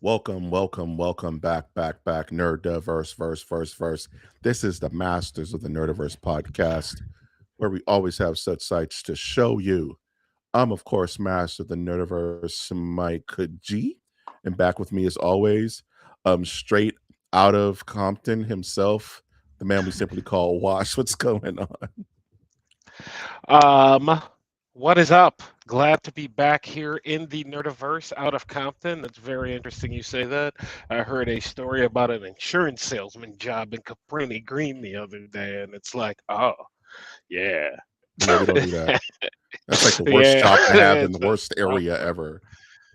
Welcome back, Nerdiverse, verse. This is the Masters of the Nerdiverse podcast, where we always have such sights to show you. I'm, of course, Master of the Nerdiverse, Mike G, and back with me as always, straight out of Compton himself, the man we simply call Wash. What's going on? Um, what is up? Glad to be back here in the Nerdiverse out of Compton. That's very interesting you say that. I heard a story about an insurance salesman job in Cabrini Green the other day, and it's like, oh, yeah. Yeah, we don't do that. That's like the worst Yeah, job to have in it the sounds worst rough, area bro. ever.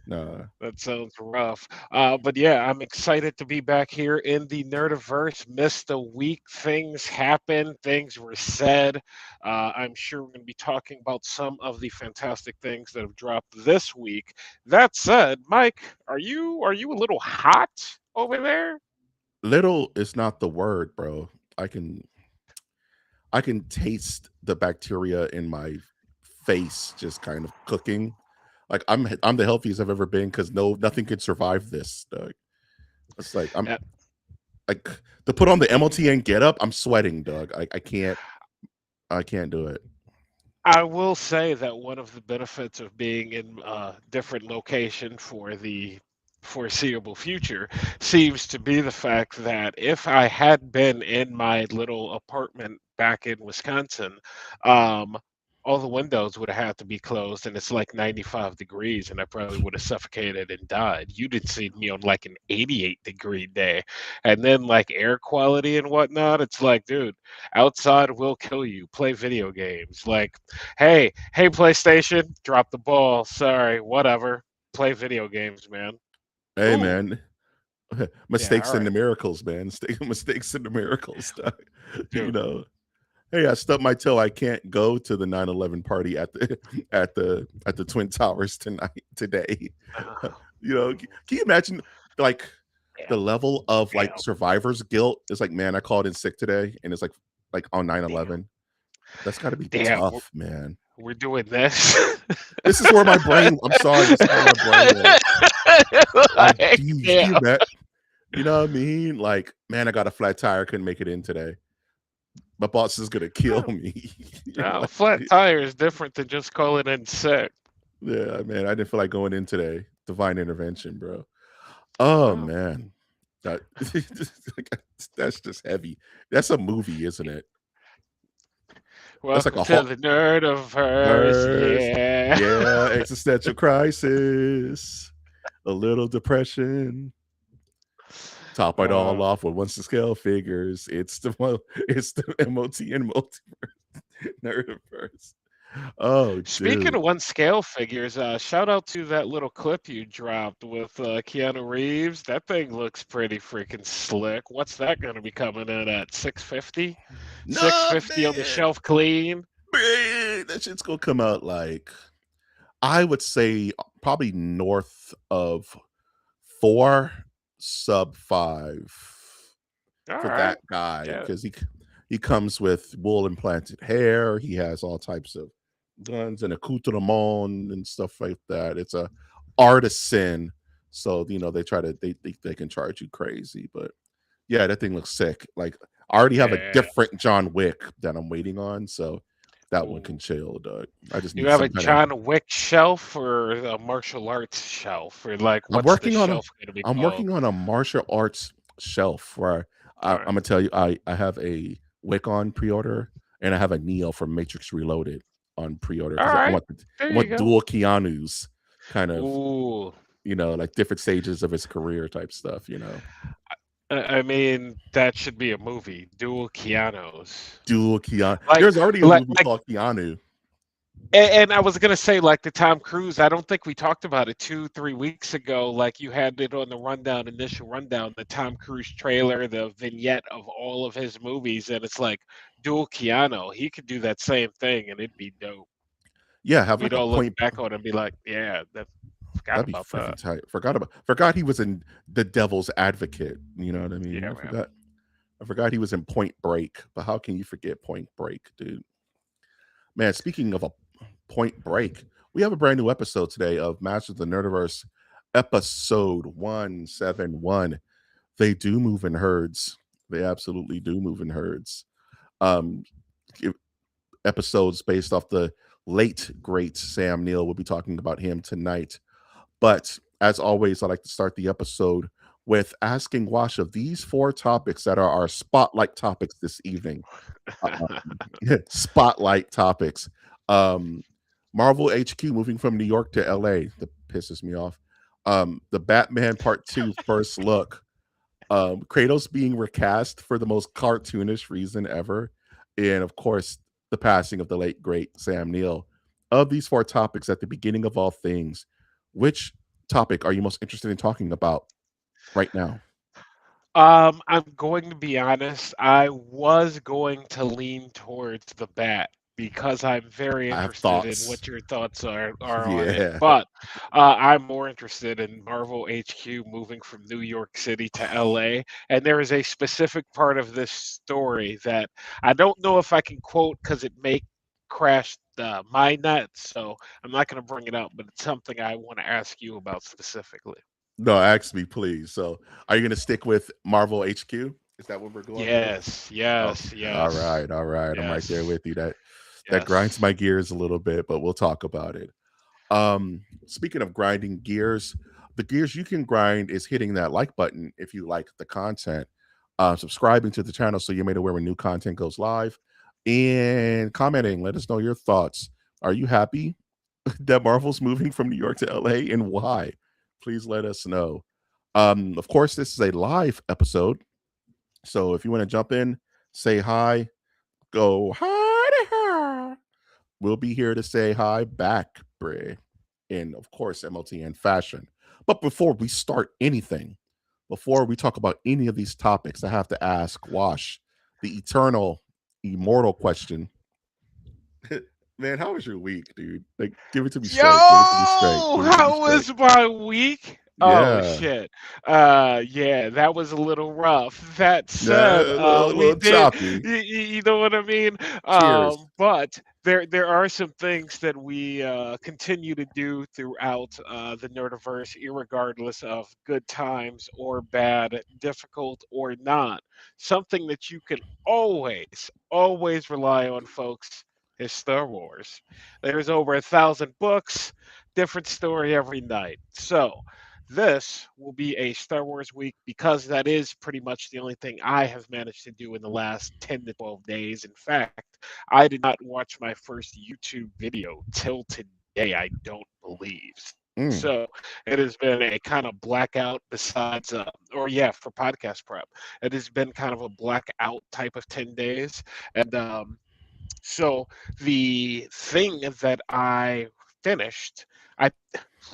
Nah. That sounds rough. But yeah, I'm excited to be back here in the Nerdiverse. Missed a week. Things happened. Things were said. I'm sure we're going to be talking about some of the fantastic things that have dropped this week. That said, Mike, are you a little hot over there? Little is not the word, bro. I can I can taste the bacteria in my face just kind of cooking. Like I'm the healthiest I've ever been because nothing could survive this. Dog. It's like I'm Uh, like to put on the MOTN get up. I'm sweating, Doug. I can't do it. I will say that one of the benefits of being in a different location for the foreseeable future seems to be the fact that if I had been in my little apartment back in Wisconsin, um, all the windows would have had to be closed, and it's like 95 degrees, and I probably would have suffocated and died. You did see me on like an 88-degree day, and then like air quality and whatnot. It's like, dude, outside will kill you. Play video games. Like, hey, PlayStation, drop the ball. Sorry, whatever. Play video games, man. Hey Ooh, man, yeah, mistakes all and the right, miracles, man. Mistakes and the miracles, Doug. You dude. know. Hey, I stubbed my toe. I can't go to the 9/11 party at the at the Twin Towers today. Uh, Can you imagine like damn, the level of like damn, survivor's guilt? It's like, man, I called in sick today, and it's like on nine damn, eleven. That's got to be damn. We're, tough, man. we're doing this. This is where my brain. I'm sorry, this is where my brain went. Like, Like, geez, can damn. you bet? You know what I mean? Like, man, I got a flat tire. Couldn't make it in today. My boss is gonna kill me. Flat tire is different than just calling in sick. Yeah, man, I didn't feel like going in today. Divine intervention, bro. Oh Oh, man, that that's just heavy. That's a movie, isn't it? That's like welcome a to whole the nerd of hers. verse. Yeah. Yeah, existential crisis, a little depression. Top it all Uh, off with once the scale figures. It's the MOTN multiverse nerdiverse. Oh, Speaking dude. of one scale figures, shout out to that little clip you dropped with Keanu Reeves. That thing looks pretty freaking slick. What's that going to be coming in at 650? No, 650 on the man. shelf clean. Man, that shit's gonna come out like I would say probably north of 4, sub 5 All for right. that guy Yeah. because he comes with wool implanted hair. He has all types of guns and accoutrement and stuff like that. It's a artisan, so they try to they can charge you crazy, but yeah, that thing looks sick. Like I already have a Yeah. different John Wick that I'm waiting on, so that one can Ooh. chill, dog. I just You need have a some kind of. John Wick shelf or a martial arts shelf? Or like, I'm what's the working on a shelf going to be I'm called? working on a martial arts shelf where All I'm right. gonna tell you I have a Wick on pre-order and I have a Neo from Matrix Reloaded on pre-order All because I right. want There I you want go. dual Keanu's kind of Ooh. like different stages of his career type stuff. I mean, that should be a movie. Dual Keanu's. Dual Keanu. Like, There's already a like, movie like, called Keanu. and I was gonna say, like the Tom Cruise. I don't think we talked about it 2, 3 weeks ago. Like you had it on the rundown, initial rundown, the Tom Cruise trailer, the vignette of all of his movies, and it's like dual Keanu. He could do that same thing, and it'd be dope. Yeah, have We'd like a all look point. back on it and be like, "Yeah, that forgot That'd be about freaking that." tight. Forgot he was in The Devil's Advocate. You know what I mean? Yeah, I man. forgot. I forgot he was in Point Break. But how can you forget Point Break, dude? Man, speaking of a Point Break, we have a brand new episode today of Masters of the Nerdiverse episode 171. They do move in herds. They absolutely do move in herds. Um, Episodes based off the late great Sam Neill. We'll be talking about him tonight. But as always, I like to start the episode with asking Wash of these four topics that are our spotlight topics this evening. Um, Spotlight topics. Um, Marvel HQ moving from New York to LA. That pisses me off. The Batman Part 2 first look. Kratos being recast for the most cartoonish reason ever, and of course, the passing of the late great Sam Neill. Of these four topics, at the beginning of all things, which topic are you most interested in talking about right now? I'm going to be honest. I was going to lean towards the bat because I'm very I have interested in thoughts. what your thoughts are on it. Yeah. But I'm more interested in Marvel HQ moving from New York City to LA. And there is a specific part of this story that I don't know if I can quote because it may crash my net. So I'm not going to bring it up, but it's something I want to ask you about specifically. No, ask me, please. So, are you going to stick with Marvel HQ? Is that what we're going with? Yes, Okay. yes, All yes, right. All right. I'm right there yes. with you. That grinds Yes. my gears a little bit, but we'll talk about it. Speaking of grinding gears, the gears you can grind is hitting that like button if you like the content, subscribing to the channel so you're made aware when new content goes live, and commenting. Let us know your thoughts. Are you happy that Marvel's moving from New York to LA and why? Please let us know. Of course, this is a live episode. So if you want to jump in, say hi, go hi to her. We'll be here to say hi back, Bray, in, of course, MOTN fashion. But before we start anything, before we talk about any of these topics, I have to ask Wash the eternal, immortal question. Man, how was your week, dude? Like, give it to me Yo, straight. Give it to me straight. Give it to me how straight. was my week? Oh Yeah. shit. Yeah, that was a little rough. That said, Yeah, a we little did choppy. you know what I mean? Cheers. But there are some things that we continue to do throughout the Nerdiverse, irregardless of good times or bad, difficult or not. Something that you can always rely on, folks, is Star Wars. There's over 1,000 books, different story every night. So, this will be a Star Wars week because that is pretty much the only thing I have managed to do in the last 10 to 12 days. In fact, I did not watch my first YouTube video till today, I don't believe. Mm, So it has been a kind of blackout besides, or yeah, for podcast prep. It has been kind of a blackout type of 10 days. And so the thing that I finished, I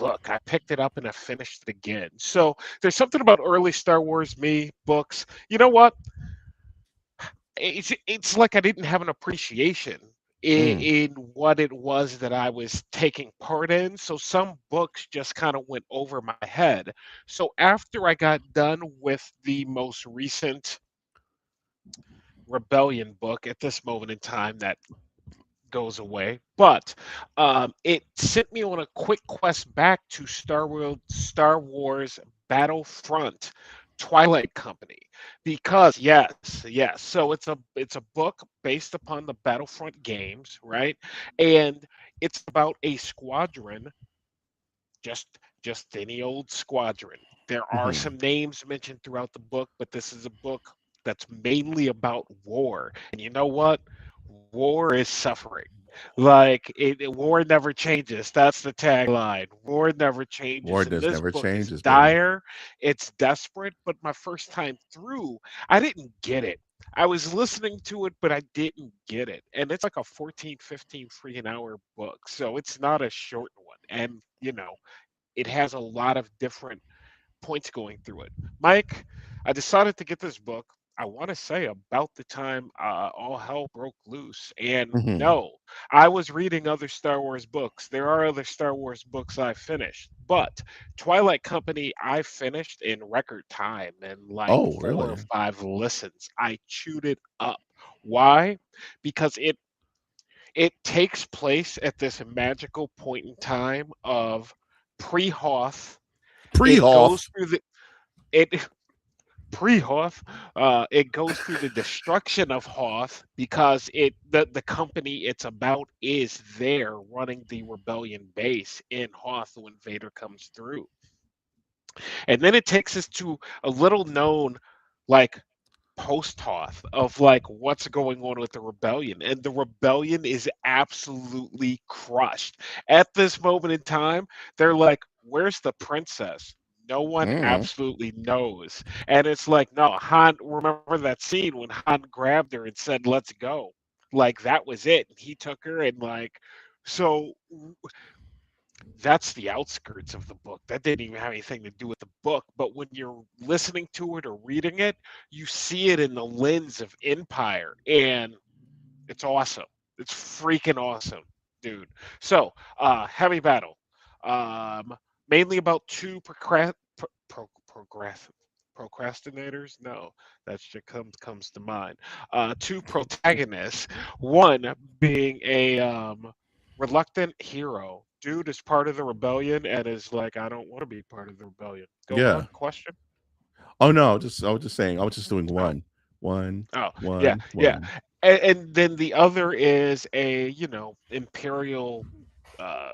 look, I picked it up and I finished it again. So there's something about early Star Wars me books. You know what? It's like I didn't have an appreciation mm. in what it was that I was taking part in. So some books just kind of went over my head. So after I got done with the most recent Rebellion book at this moment in time that goes away. But it sent me on a quick quest back to Star Wars Battlefront Twilight Company because yes. So it's a book based upon the Battlefront games, right? And it's about a squadron, just just any old squadron. There are Mhm. some names mentioned throughout the book, but this is a book that's mainly about war. And you know what? War is suffering. War never changes. That's the tagline. War never changes. War And does this never book is changes, baby. dire. It's desperate. But my first time through, I didn't get it. I was listening to it, but I didn't get it. And it's like a 14, 15 freaking hour book. So it's not a short one. And, it has a lot of different points going through it. Mike, I decided to get this book. I want to say about the time all hell broke loose. And Mhm. no, I was reading other Star Wars books. There are other Star Wars books I finished, but Twilight Company I finished in record time and like Oh, 4 or 5 listens. I chewed it up. Why? Because it takes place at this magical point in time of pre-Hoth It goes Pre-Hoth. through the it pre-Hoth. It goes through the destruction of Hoth because the company it's about is there running the rebellion base in Hoth when Vader comes through. And then it takes us to a little known like post Hoth of like what's going on with the rebellion. And the rebellion is absolutely crushed. At this moment in time, they're like, where's the princess? No one Mm. absolutely knows. And it's like, no, Han, remember that scene when Han grabbed her and said, let's go. Like that was it. And he took her and like, so that's the outskirts of the book. That didn't even have anything to do with the book. But when you're listening to it or reading it, you see it in the lens of Empire, and it's awesome. It's freaking awesome, dude. So, heavy battle. Um, Mainly about two procrastinators. No, that just comes to mind. Two protagonists. One being a reluctant hero. Dude is part of the rebellion and is like, I don't want to be part of the rebellion. Go Yeah. on. Question. Oh no, I was just saying. I was just doing Oh, one, one, oh, yeah, one, yeah. one. And then the other is a imperial uh,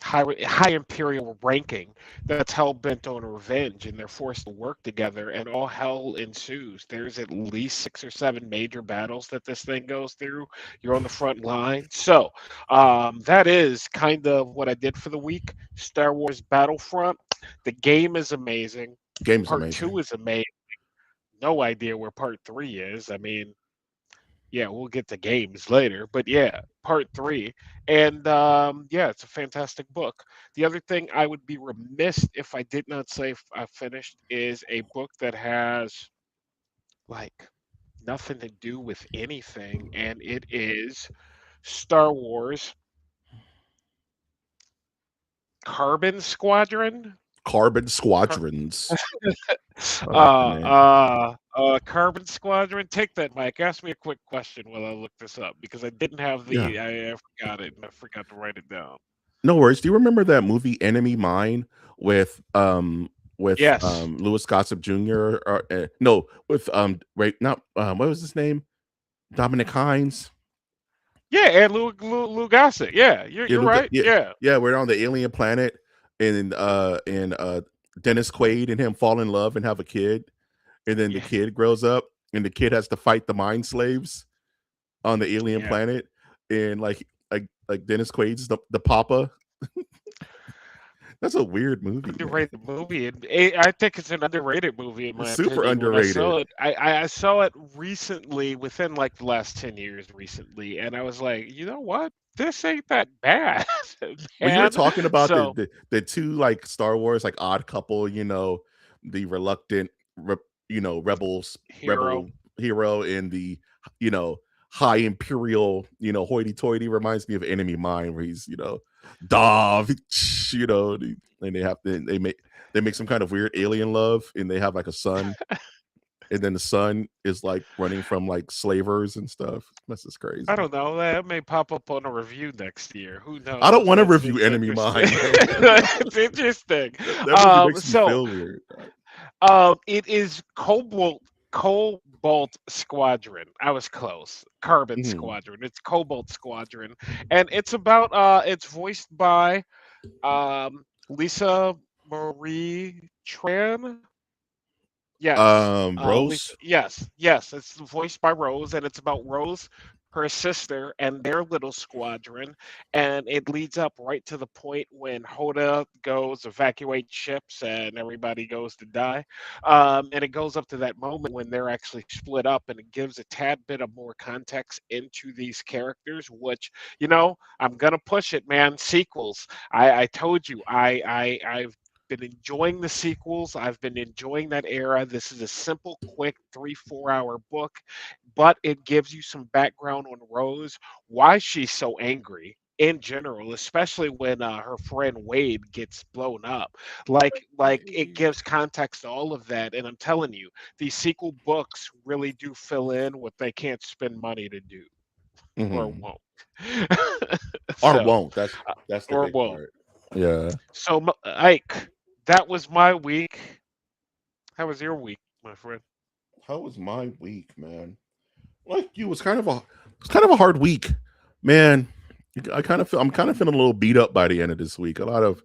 high imperial ranking that's hell bent on revenge, and they're forced to work together, and all hell ensues. There's at least 6 or 7 major battles that this thing goes through. You're on the front line, so that is kind of what I did for the week. Star Wars Battlefront. The game is amazing. Game is Part amazing. two is amazing. No idea where part three is. I mean, yeah, we'll get to games later, but yeah, part three. And yeah, it's a fantastic book. The other thing I would be remiss if I did not say I finished is a book that has like nothing to do with anything, and it is Star Wars Carbon Squadron. Carbon Car- Squadrons. I like the name. Carbon Squadron. Take that, Mike. Ask me a quick question while I look this up because I didn't have Yeah. I forgot it and I forgot to write it down. No worries. Do you remember that movie Enemy Mine with Yes. Louis Gossett Jr. or no, with wait, not what was his name? Dominic Hines. Yeah, and Lou Gossett. Yeah, Yeah, you're right. yeah, Yeah. yeah. We're on the alien planet, and Dennis Quaid and him fall in love and have a kid, and then the Yeah. kid grows up, and the kid has to fight the mind slaves on the alien Yeah. planet, and like Dennis Quaid's the papa. That's a weird movie, man. Underrated movie, and I think it's an underrated movie in It's my super opinion. When I underrated. saw it, I saw it recently, within like the last 10 years, recently, and I was like, you know what? This ain't that bad, When you were man. talking about So the two like Star Wars like odd couple, the reluctant rebels hero. rebel hero and the you know high imperial hoity-toity reminds me of Enemy Mine where he's Dov, and they make some kind of weird alien love and they have like a son, and then the son is like running from like slavers and stuff. This is I crazy. don't know. That may pop up on a review next year. Who I don't knows? want to That's review it's Enemy interesting. Mine, man. It's interesting. That movie makes me So feel weird. it is Cobalt Squadron. I was close. Carbon Mhm. Squadron. It's Cobalt Squadron, and it's about. It's voiced by Lisa Marie Tran. Yes. Lisa, Rose. yes, yes. It's voiced by Rose, and it's about Rose, her sister, and their little squadron. And it leads up right to the point when Hoda goes evacuate ships and everybody goes to die. And it goes up to that moment when they're actually split up, and it gives a tad bit of more context into these characters. Which I'm gonna push it, man. Sequels. I told you, I've been enjoying the sequels. I've been enjoying that era. This is a simple, quick 3, 4 hour book, but it gives you some background on Rose, why she's so angry in general, especially when her friend Wade gets blown up. Like it gives context to all of that. And I'm telling you, these sequel books really do fill in what they can't spend money to do or Mhm. won't. Or So, won't. That's the or big won't. part. Yeah. So, Ike, that was my week. How was your week, my friend? How was my week, man? Like you, it's kind of a hard week, man. I'm kind of feeling a little beat up by the end of this week. A lot of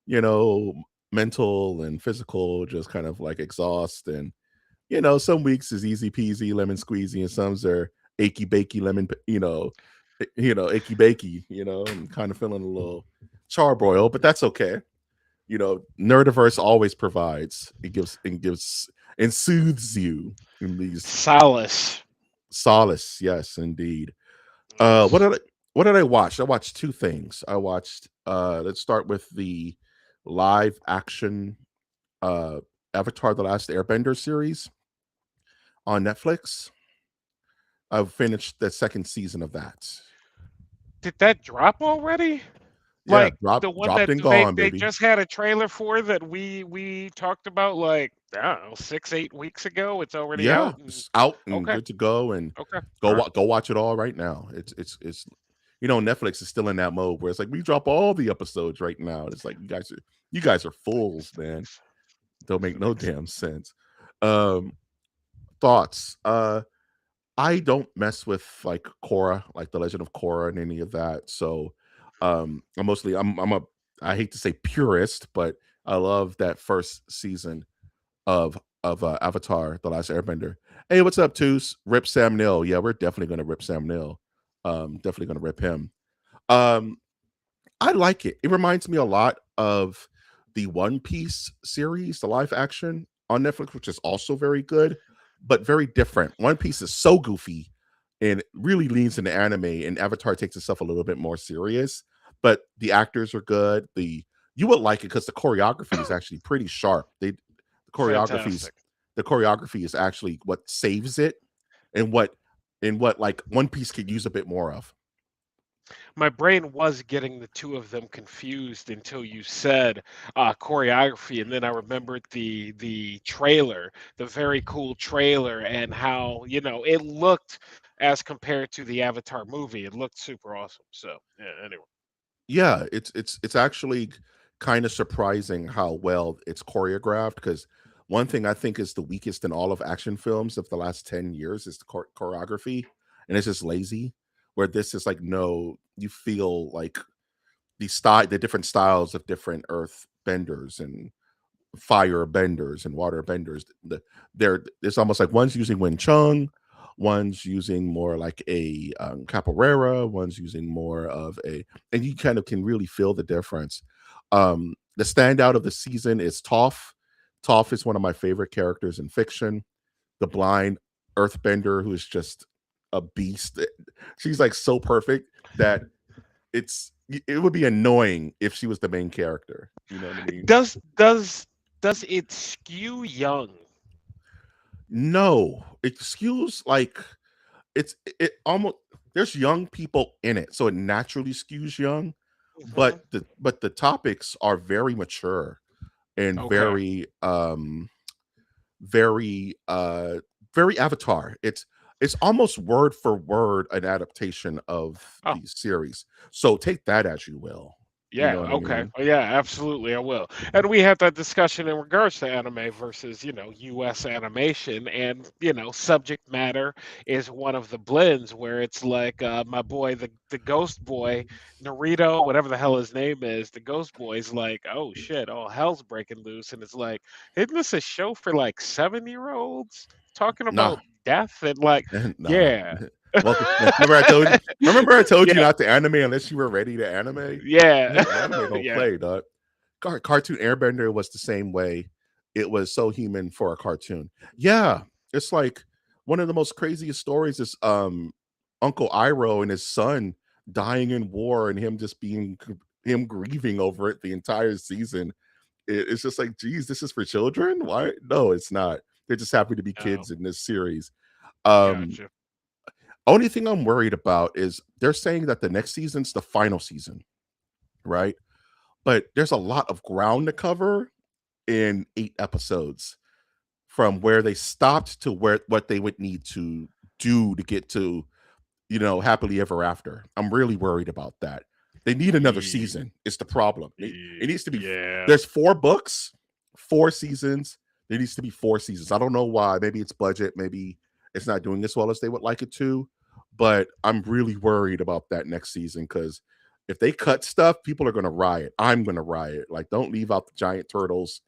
you know mental and physical, just kind of like exhaust, and some weeks is easy peasy lemon squeezy, and some's are achy bakey lemon, achy bakey. I'm kind of feeling a little charbroil, but that's okay. Nerdiverse always provides. It gives and soothes you in these Solace. solace. Yes, indeed. Uh, what Yes. did I, what did I watch? I watched two things. I watched. Let's start with the live action uh, Avatar: The Last Airbender series on Netflix. I've finished the second season of that. Did that drop already? Yeah, Like the one dropped that and they gone, they baby. just had a trailer for that we talked about like I don't know 6 8 weeks ago. It's already Yeah, out. And it's out and okay, good to go, and okay, all right. go watch it all right now. It's Netflix is still in that mode where it's like we drop all the episodes right now. It's like you guys are fools, Makes no man. sense. Don't make Doesn't no make sense. damn sense. Um, thoughts. I don't mess with like Korra, like the Legend of Korra, and any of that. So, I hate to say purist, but I love that first season of Avatar: The Last Airbender. Hey, what's up, Toos? Rip Sam Neill. Yeah, we're definitely gonna rip Sam Neill. Definitely gonna rip him. Um, I like it. It reminds me a lot of the One Piece series, the live action on Netflix, which is also very good, but very different. One Piece is so goofy and really leans into anime, and Avatar takes itself a little bit more serious. But the actors are good. The You would like it because the choreography is actually pretty sharp. Choreography is Fantastic. the choreography is actually what saves it, and what like One Piece could use a bit more of. My brain was getting the two of them confused until you said choreography, and then I remembered the trailer, the very cool trailer, and how it looked as compared to the Avatar movie. It looked super awesome. So yeah. Anyway, Yeah, it's actually kind of surprising how well it's choreographed, because one thing I think is the weakest in all of action films of the last 10 years is the choreography, and it's just lazy. Where this is like, no, you feel like the different styles of different earth benders and fire benders and water benders. It's almost like one's using Wing Chun, one's using more like a capoeira, one's using more of and you kind of can really feel the difference. The standout of the season is Toph. Toph is one of my favorite characters in fiction. The blind earthbender who is just a beast. She's like so perfect that it would be annoying if she was the main character. You know what I mean? does it skew young? No, it skews like it almost there's young people in it, so it naturally skews young. Hmm. But the topics are very mature and Okay. very very Avatar. It's almost word for word an adaptation of Oh, the series. So take that as you will. You know yeah, what I okay. mean? Oh, yeah, absolutely, I will. And we had that discussion in regards to anime versus, US animation. And, subject matter is one of the blends where it's like my boy, the Ghost Boy, Narito, whatever the hell his name is, the Ghost Boy is like, oh shit, all hell's breaking loose. And it's like, isn't this a show for like 7-year-olds talking Nah, about death? And like, nah. yeah, Welcome. Remember I told you yeah, not to anime unless you were ready to anime? yeah, Anime don't yeah. play, dog. Cartoon Airbender was the same way. It was so human for a cartoon. Yeah, it's like one of the most craziest stories is Uncle Iroh and his son dying in war, and him grieving over it the entire season. It's just like, geez, this is for children. Why? No, it's not. They're just happy to be Oh, kids in this series. Um, gotcha. Only thing I'm worried about is they're saying that the next season's the final season, right? But there's a lot of ground to cover in 8 episodes, from where they stopped to where what they would need to do to get to happily ever after. I'm really worried about that. They need another Ye- season. It's the problem. It needs to be. Yeah. There's 4 books, 4 seasons. There needs to be 4 seasons. I don't know why. Maybe it's budget. Maybe it's not doing as well as they would like it to. But I'm really worried about that next season because if they cut stuff, people are going to riot. I'm going to riot. Like, don't leave out the giant turtles.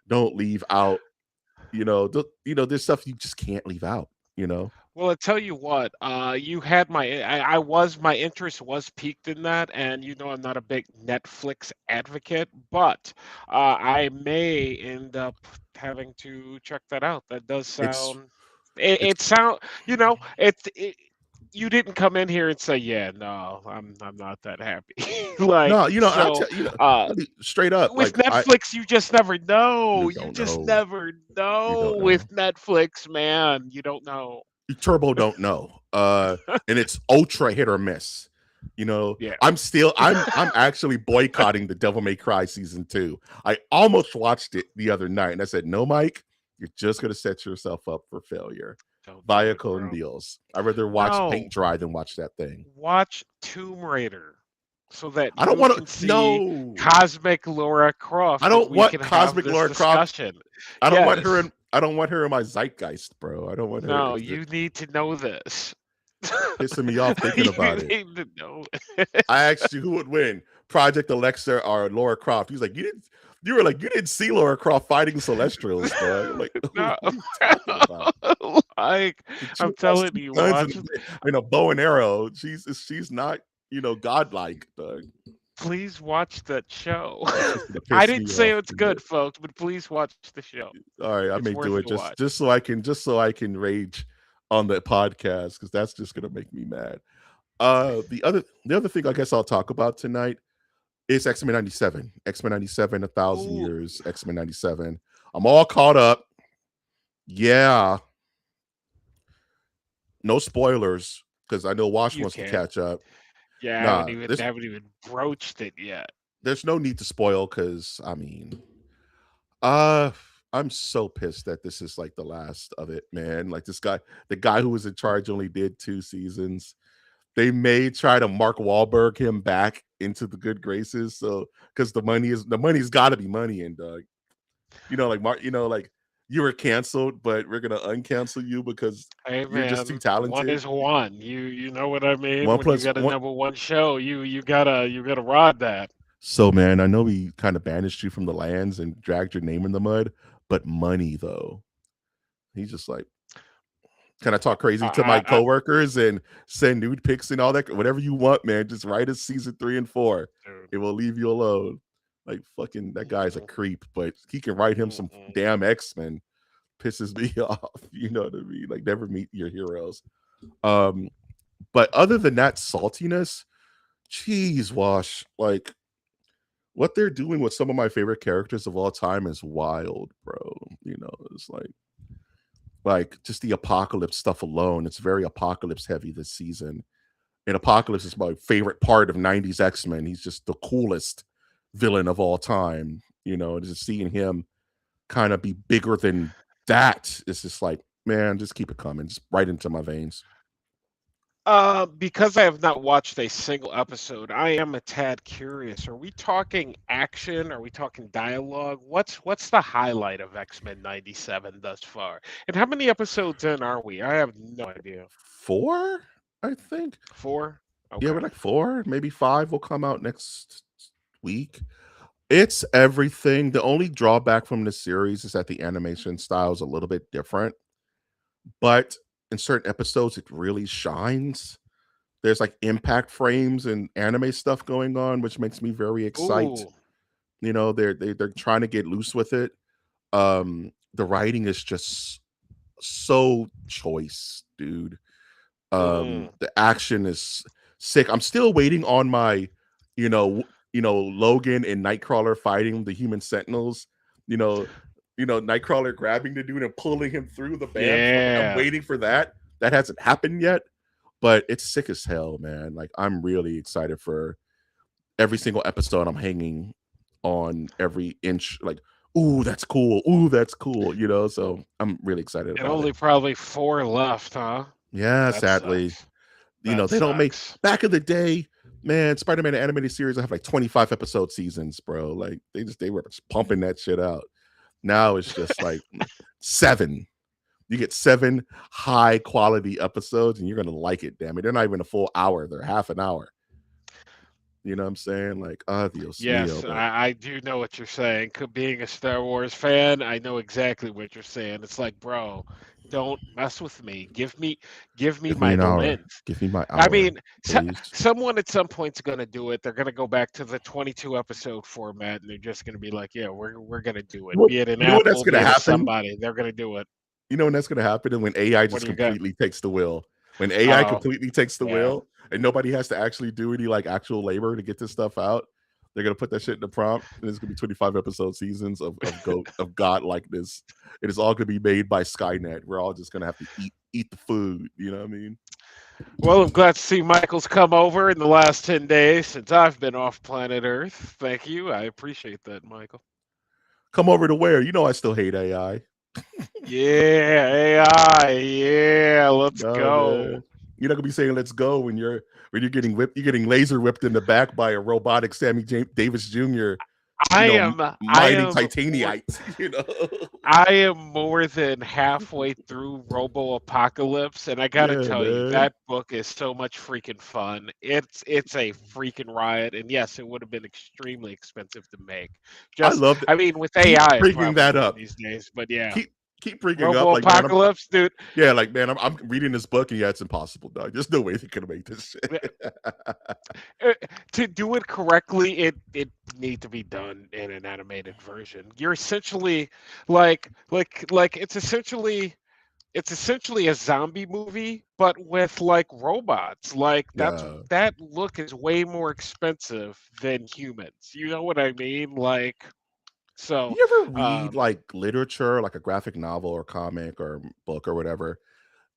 Don't leave out. There's stuff you just can't leave out. You know. Well, I tell you what, you had my interest was piqued in that, and I'm not a big Netflix advocate, but I may end up having to check that out. That does It's sound, it, it's it sound, you didn't come in here and say, yeah, no, I'm not that happy. Like, no. I'll so, tell uh, I'll be straight up. with Like I Netflix, you just never know. you You don't just know. never You know don't with know. Netflix, man. You don't know. Turbo don't know. And it's ultra hit or miss. Yeah. I'm actually boycotting the Devil May Cry season 2. I almost watched it the other night and I said, no, Mike, you're just gonna set yourself up for failure. Don't do Via it, con bro. deals. I'd rather watch paint No, dry than watch that thing. watch Tomb Raider so that I don't you want can to see no. cosmic Laura I Croft and don't we want can have cosmic this Lara Croft. discussion. I Yes. don't want her in my zeitgeist, bro. I don't want her. No, you need to know this. Pissing me off thinking You about it. need to know. I asked you who would win, Project Alexa or Laura Croft. He's like, you were like, you didn't see Laura Croft fighting Celestials, dog. I'm like, No. what are you talking about? Like, She I'm has telling two you, guns watch. and a bow and arrow. She's not, godlike, dog. Please watch that show. It's just gonna I piss didn't me say off. it's good, folks, but please watch the show. All right, I It's may do worth it the watch. just so I can rage on the podcast because that's just gonna make me mad. The other thing I guess I'll talk about tonight is X-Men 97. X-Men 97, 1,000 Ooh, years, X-Men 97. I'm all caught up. Yeah, no spoilers because I know Wash you wants to can. catch up. Yeah, Nah, haven't even broached it yet. there's no need to spoil because uh I'm so pissed that this is like the last of it, man. Like the guy who was in charge only did 2 seasons. They may try to Mark Wahlberg him back into the good graces. So because the money's got to be money, and like Mark, like you were canceled, but we're gonna uncancel you because Hey you're just too man, one talented. is one. You know what I mean? One When you plus got a one. number 1 show, you gotta ride that. So man, I know we kind of banished you from the lands and dragged your name in the mud, but money though. He's just like, can I talk crazy to my I coworkers and send nude pics and all that? Whatever you want, man. Just write us season 3 and 4. dude. It will leave you alone. Like fucking that guy's a Mm-mm, creep, but he can write him some mm-mm. damn X-Men. Pisses me off. You know what I mean? Like never meet your heroes. Um, but other than that saltiness, geez, Wash, like what they're doing with some of my favorite characters of all time is wild, bro. It's like just the apocalypse stuff alone. It's very apocalypse heavy this season. And Apocalypse is my favorite part of 90s X-Men. He's just the coolest villain of all time. And just seeing him kind of be bigger than that is just like, man, just keep it coming. Just right into my veins. Because I have not watched a single episode, I am a tad curious. Are we talking action? Are we talking dialogue? What's the highlight of X-Men 97 thus far? And how many episodes in are we? I have no idea. 4, I think. 4? Yeah, Okay. we're like 4, maybe 5 will come out next week. It's everything. The only drawback from the series is that the animation style is a little bit different, but in certain episodes, it really shines. There's like impact frames and anime stuff going on, which makes me very excited. Ooh. They're trying to get loose with it. The writing is just so choice, dude. Mm. The action is sick. I'm still waiting on my, Logan and Nightcrawler fighting the human sentinels. You know, Nightcrawler grabbing the dude and pulling him through the band. I'm Yeah. waiting for that. That hasn't happened yet, but it's sick as hell, man. Like I'm really excited for every single episode. I'm hanging on every inch. Like, ooh, that's cool. Ooh, that's cool. So I'm really excited And about it. only probably 4 left, huh? Yeah, That sadly, sucks. That they don't make sucks. back in the day. Man, Spider-Man animated series, I have like 25 episode seasons, bro. Like they were just pumping that shit out. Now it's just like 7. You get 7 high quality episodes and you're gonna like it, damn it. They're not even a full hour, they're half an hour. You know what I'm saying? Like, Dios Yes, mío. But I do know what you're saying. Being a Star Wars fan, I know exactly what you're saying. It's like, bro, don't mess with me. Give me give me my an hour. length. Give me my I hour, mean, please. someone at some point's going to do it. They're going to go back to the 22 episode format, and they're just going to be like, "Yeah, we're going to do it." You know, Be it an you know what that's Apple, be gonna it a happen? somebody, they're going to do it. You know when that's gonna happen? And when AI What just do you got? completely takes the wheel. When AI Oh, completely takes the yeah. wheel and nobody has to actually do any like actual labor to get this stuff out, they're gonna put that shit in the prompt, and it's gonna be 25 episode seasons of God like this. It is all gonna be made by Skynet. We're all just gonna have to eat the food. You know what I mean? Well, I'm glad to see Michael's come over in the last 10 days since I've been off planet Earth. Thank you. I appreciate that, Michael. Come over to where? You know I still hate AI. Yeah, AI. Yeah, let's No, go. man. You're not gonna be saying "let's go" when you're getting whipped. You're getting laser whipped in the back by a robotic Davis Jr. You I know, am I mining am more titanites. You know, I am more than halfway through Robo Apocalypse, and I gotta yeah, tell you, man. that book is so much freaking fun. It's a freaking riot, and yes, it would have been extremely expensive to make. I Just, love that. I mean, with Keep AI, it bringing probably that would up. these days. But yeah, Keep bringing up Robo like, man, Apocalypse, dude. yeah, like, man, I'm reading this book and yeah, it's impossible, dog. There's no way they could make this shit. uh, to do it correctly, it need to be done in an animated version. You're essentially like it's essentially a zombie movie, but with like robots. Like Yeah. that look is way more expensive than humans. You know what I mean? Like so. You ever read Um, like literature, like a graphic novel or comic or book or whatever,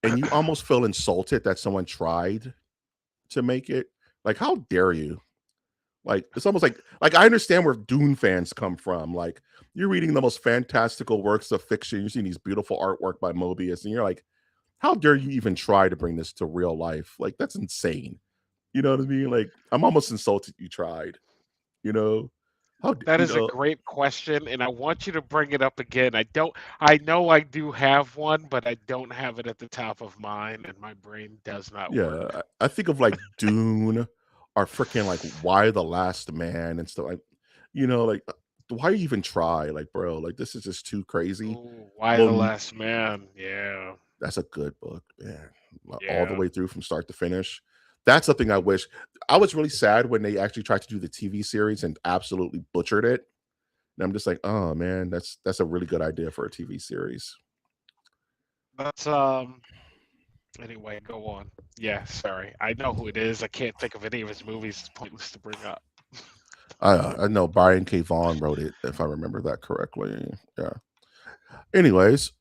and you almost feel insulted that someone tried to make it? Like, how dare you? Like, it's almost like I understand where Dune fans come from. Like, you're reading the most fantastical works of fiction, you're seeing these beautiful artwork by Mobius, and you're like, how dare you even try to bring this to real life? Like, that's insane. You know what I mean? Like, I'm almost insulted you tried. You know that you is a know? great question, and I want you to bring it up again. I don't. I know I do have one, but I don't have it at the top of mine, and my brain does not Yeah, work. I think of like Dune or freaking like Why the Last Man and stuff like, like why even try? Like, bro, like this is just too crazy. Ooh, why Well, the last man? Yeah, that's a good book, man. All the yeah. way through from start to finish. That's something I wish. I was really sad when they actually tried to do the TV series and absolutely butchered it. And I'm just like, oh man, that's a really good idea for a TV series. That's Anyway, go on. Yeah, sorry. I know who it is. I can't think of any of his movies. It's pointless to bring up. I know Brian K. Vaughan wrote it, if I remember that correctly. Yeah. Anyways,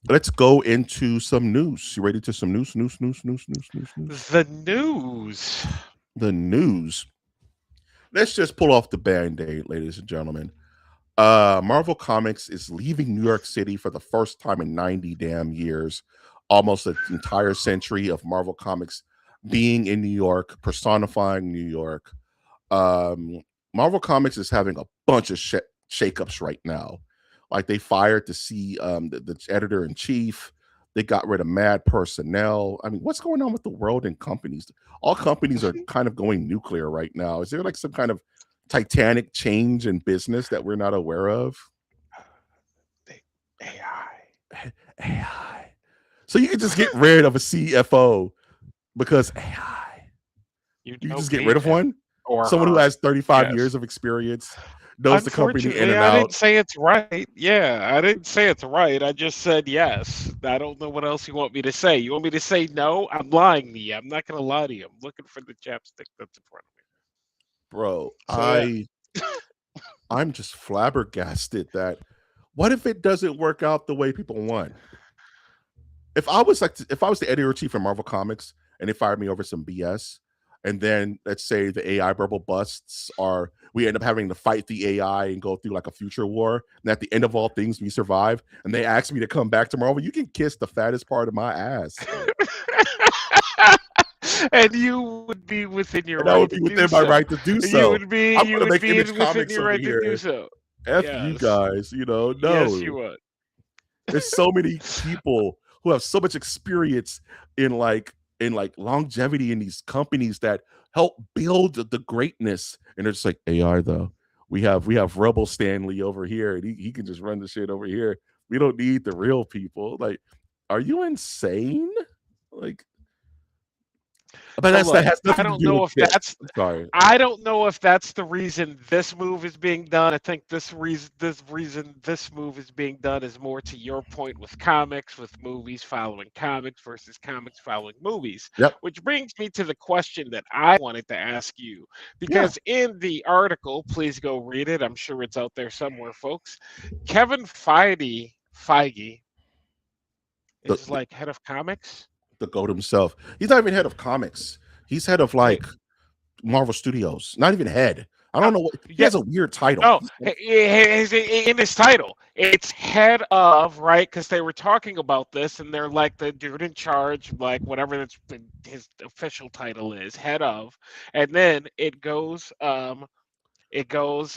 let's go into some news. You ready to some news? The news. The news. Let's just pull off the band-aid, ladies and gentlemen. Marvel Comics is leaving New York City for the first time in 90 damn years. Almost an entire century of Marvel Comics being in New York, personifying New York. Um, Marvel Comics is having a bunch of shakeups right now. Like they fired the editor in chief. They got rid of mad personnel. I mean, what's going on with the world and companies? All companies are kind of going nuclear right now. Is there like some kind of titanic change in business that we're not aware of? AI. AI. So you can just get rid of a CFO because AI. You You can just don't get rid need of him one. or Someone who her. has 35 Yes. years of experience, knows the company in Unfortunately, and I out. didn't say it's right. Yeah, I didn't say it's right. I just said yes. I don't know what else you want me to say. You want me to say no? I'm lying to you. I'm not going to lie to you. I'm looking for the chapstick that's in front of me. Bro, So yeah. I'm just flabbergasted that what if it doesn't work out the way people want? If I was the editor in chief of Marvel Comics and they fired me over some BS, and then let's say the AI bubble busts, or we end up having to fight the AI and go through like a future war, and at the end of all things we survive, and they ask me to come back to Marvel, you can kiss the fattest part of my ass. Like, and you would be within your And that right would to be do within my so. right to do You so. would be I'm you gonna would make be Image within Comics your over right to do here. so. F you Yes. guys, Yes, you no. would. There's so many people who have so much experience in longevity in these companies that help build the greatness. And they're just like AI though. We have Rebel Stanley over here, and he can just run the shit over here. We don't need the real people. Like, are you insane? Like, but So that look, has I nothing to don't do know with if this. that's I'm sorry. I don't know if that's the reason this move is being done. I think this reason this move is being done is more to your point with comics, with movies following comics versus comics following movies. Yep. Which brings me to the question that I wanted to ask you. Yeah. Because in the article, please go read it. I'm sure it's out there somewhere, folks. Kevin Feige The, is like head of comics. the goat himself. He's not even head of comics. He's head of Wait, like Marvel Studios. Not even head. I no, don't know what he yeah, has a weird title. no, in his title, it's head of, right? Because they were talking about this, and they're like the dude in charge, like whatever his official title is, head of, and then it goes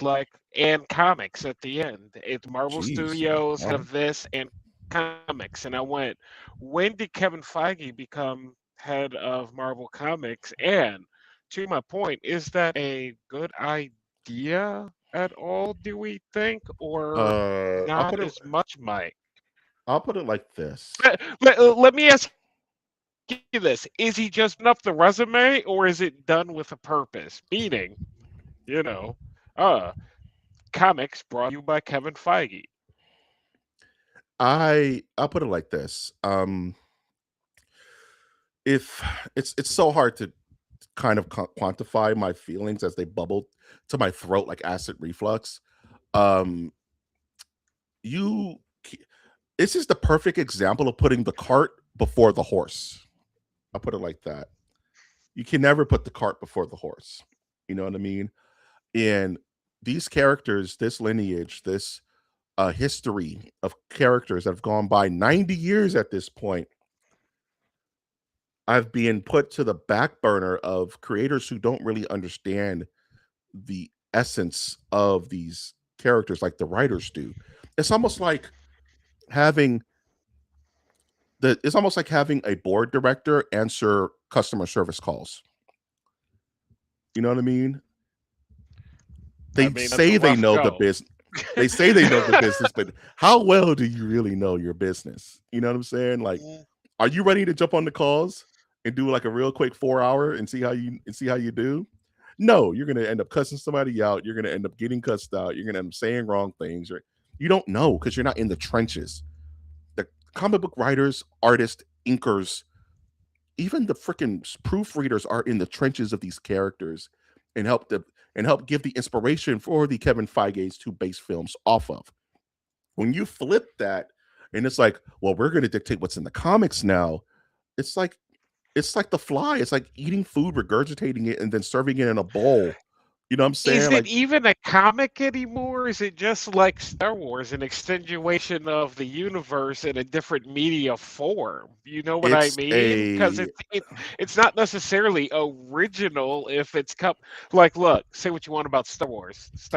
like and comics at the end. It's Marvel Jeez. Studios, All head right. of this, and comics. And I went, when did Kevin Feige become head of Marvel Comics? And to my point, is that a good idea at all, do we think, or I'll not put it as much, Mike? I'll put it like this. Let me ask you this. Is he just putting up the resume, or is it done with a purpose? Meaning, you know, uh, comics brought to you by Kevin Feige. I'll put it like this. If it's so hard to kind of quantify my feelings as they bubble to my throat like acid reflux. Um, you, this is the perfect example of putting the cart before the horse. I'll put it like that. You can never put the cart before the horse. You know what I mean? And these characters, this lineage, this history of characters that have gone by 90 years at this point, I've been put to the back burner of creators who don't really understand the essence of these characters like the writers do. It's almost like having it's almost like having a board director answer customer service calls. You know what I mean? I They mean, that's a say they rough know the go. business. They say they know the business, but how well do you really know your business? You know what I'm saying? Like, Mm. are you ready to jump on the calls and do like a real quick 4 hour and see how you do? No, you're gonna end up cussing somebody out. You're gonna end up getting cussed out. You're gonna end up saying wrong things. You don't know because you're not in the trenches. The comic book writers, artists, inkers, even the freaking proofreaders are in the trenches of these characters and help give the inspiration for the Kevin Feige's to base films off of. When you flip that and it's like, well, we're going to dictate what's in the comics now. It's like the fly. It's like eating food, regurgitating it, and then serving it in a bowl. You know what I'm Is saying? it Like even a comic anymore? Is it just like Star Wars, an extenuation of the universe in a different media form? You know what I it's mean? Because a it's not necessarily original if it's like, look, say what you want about Star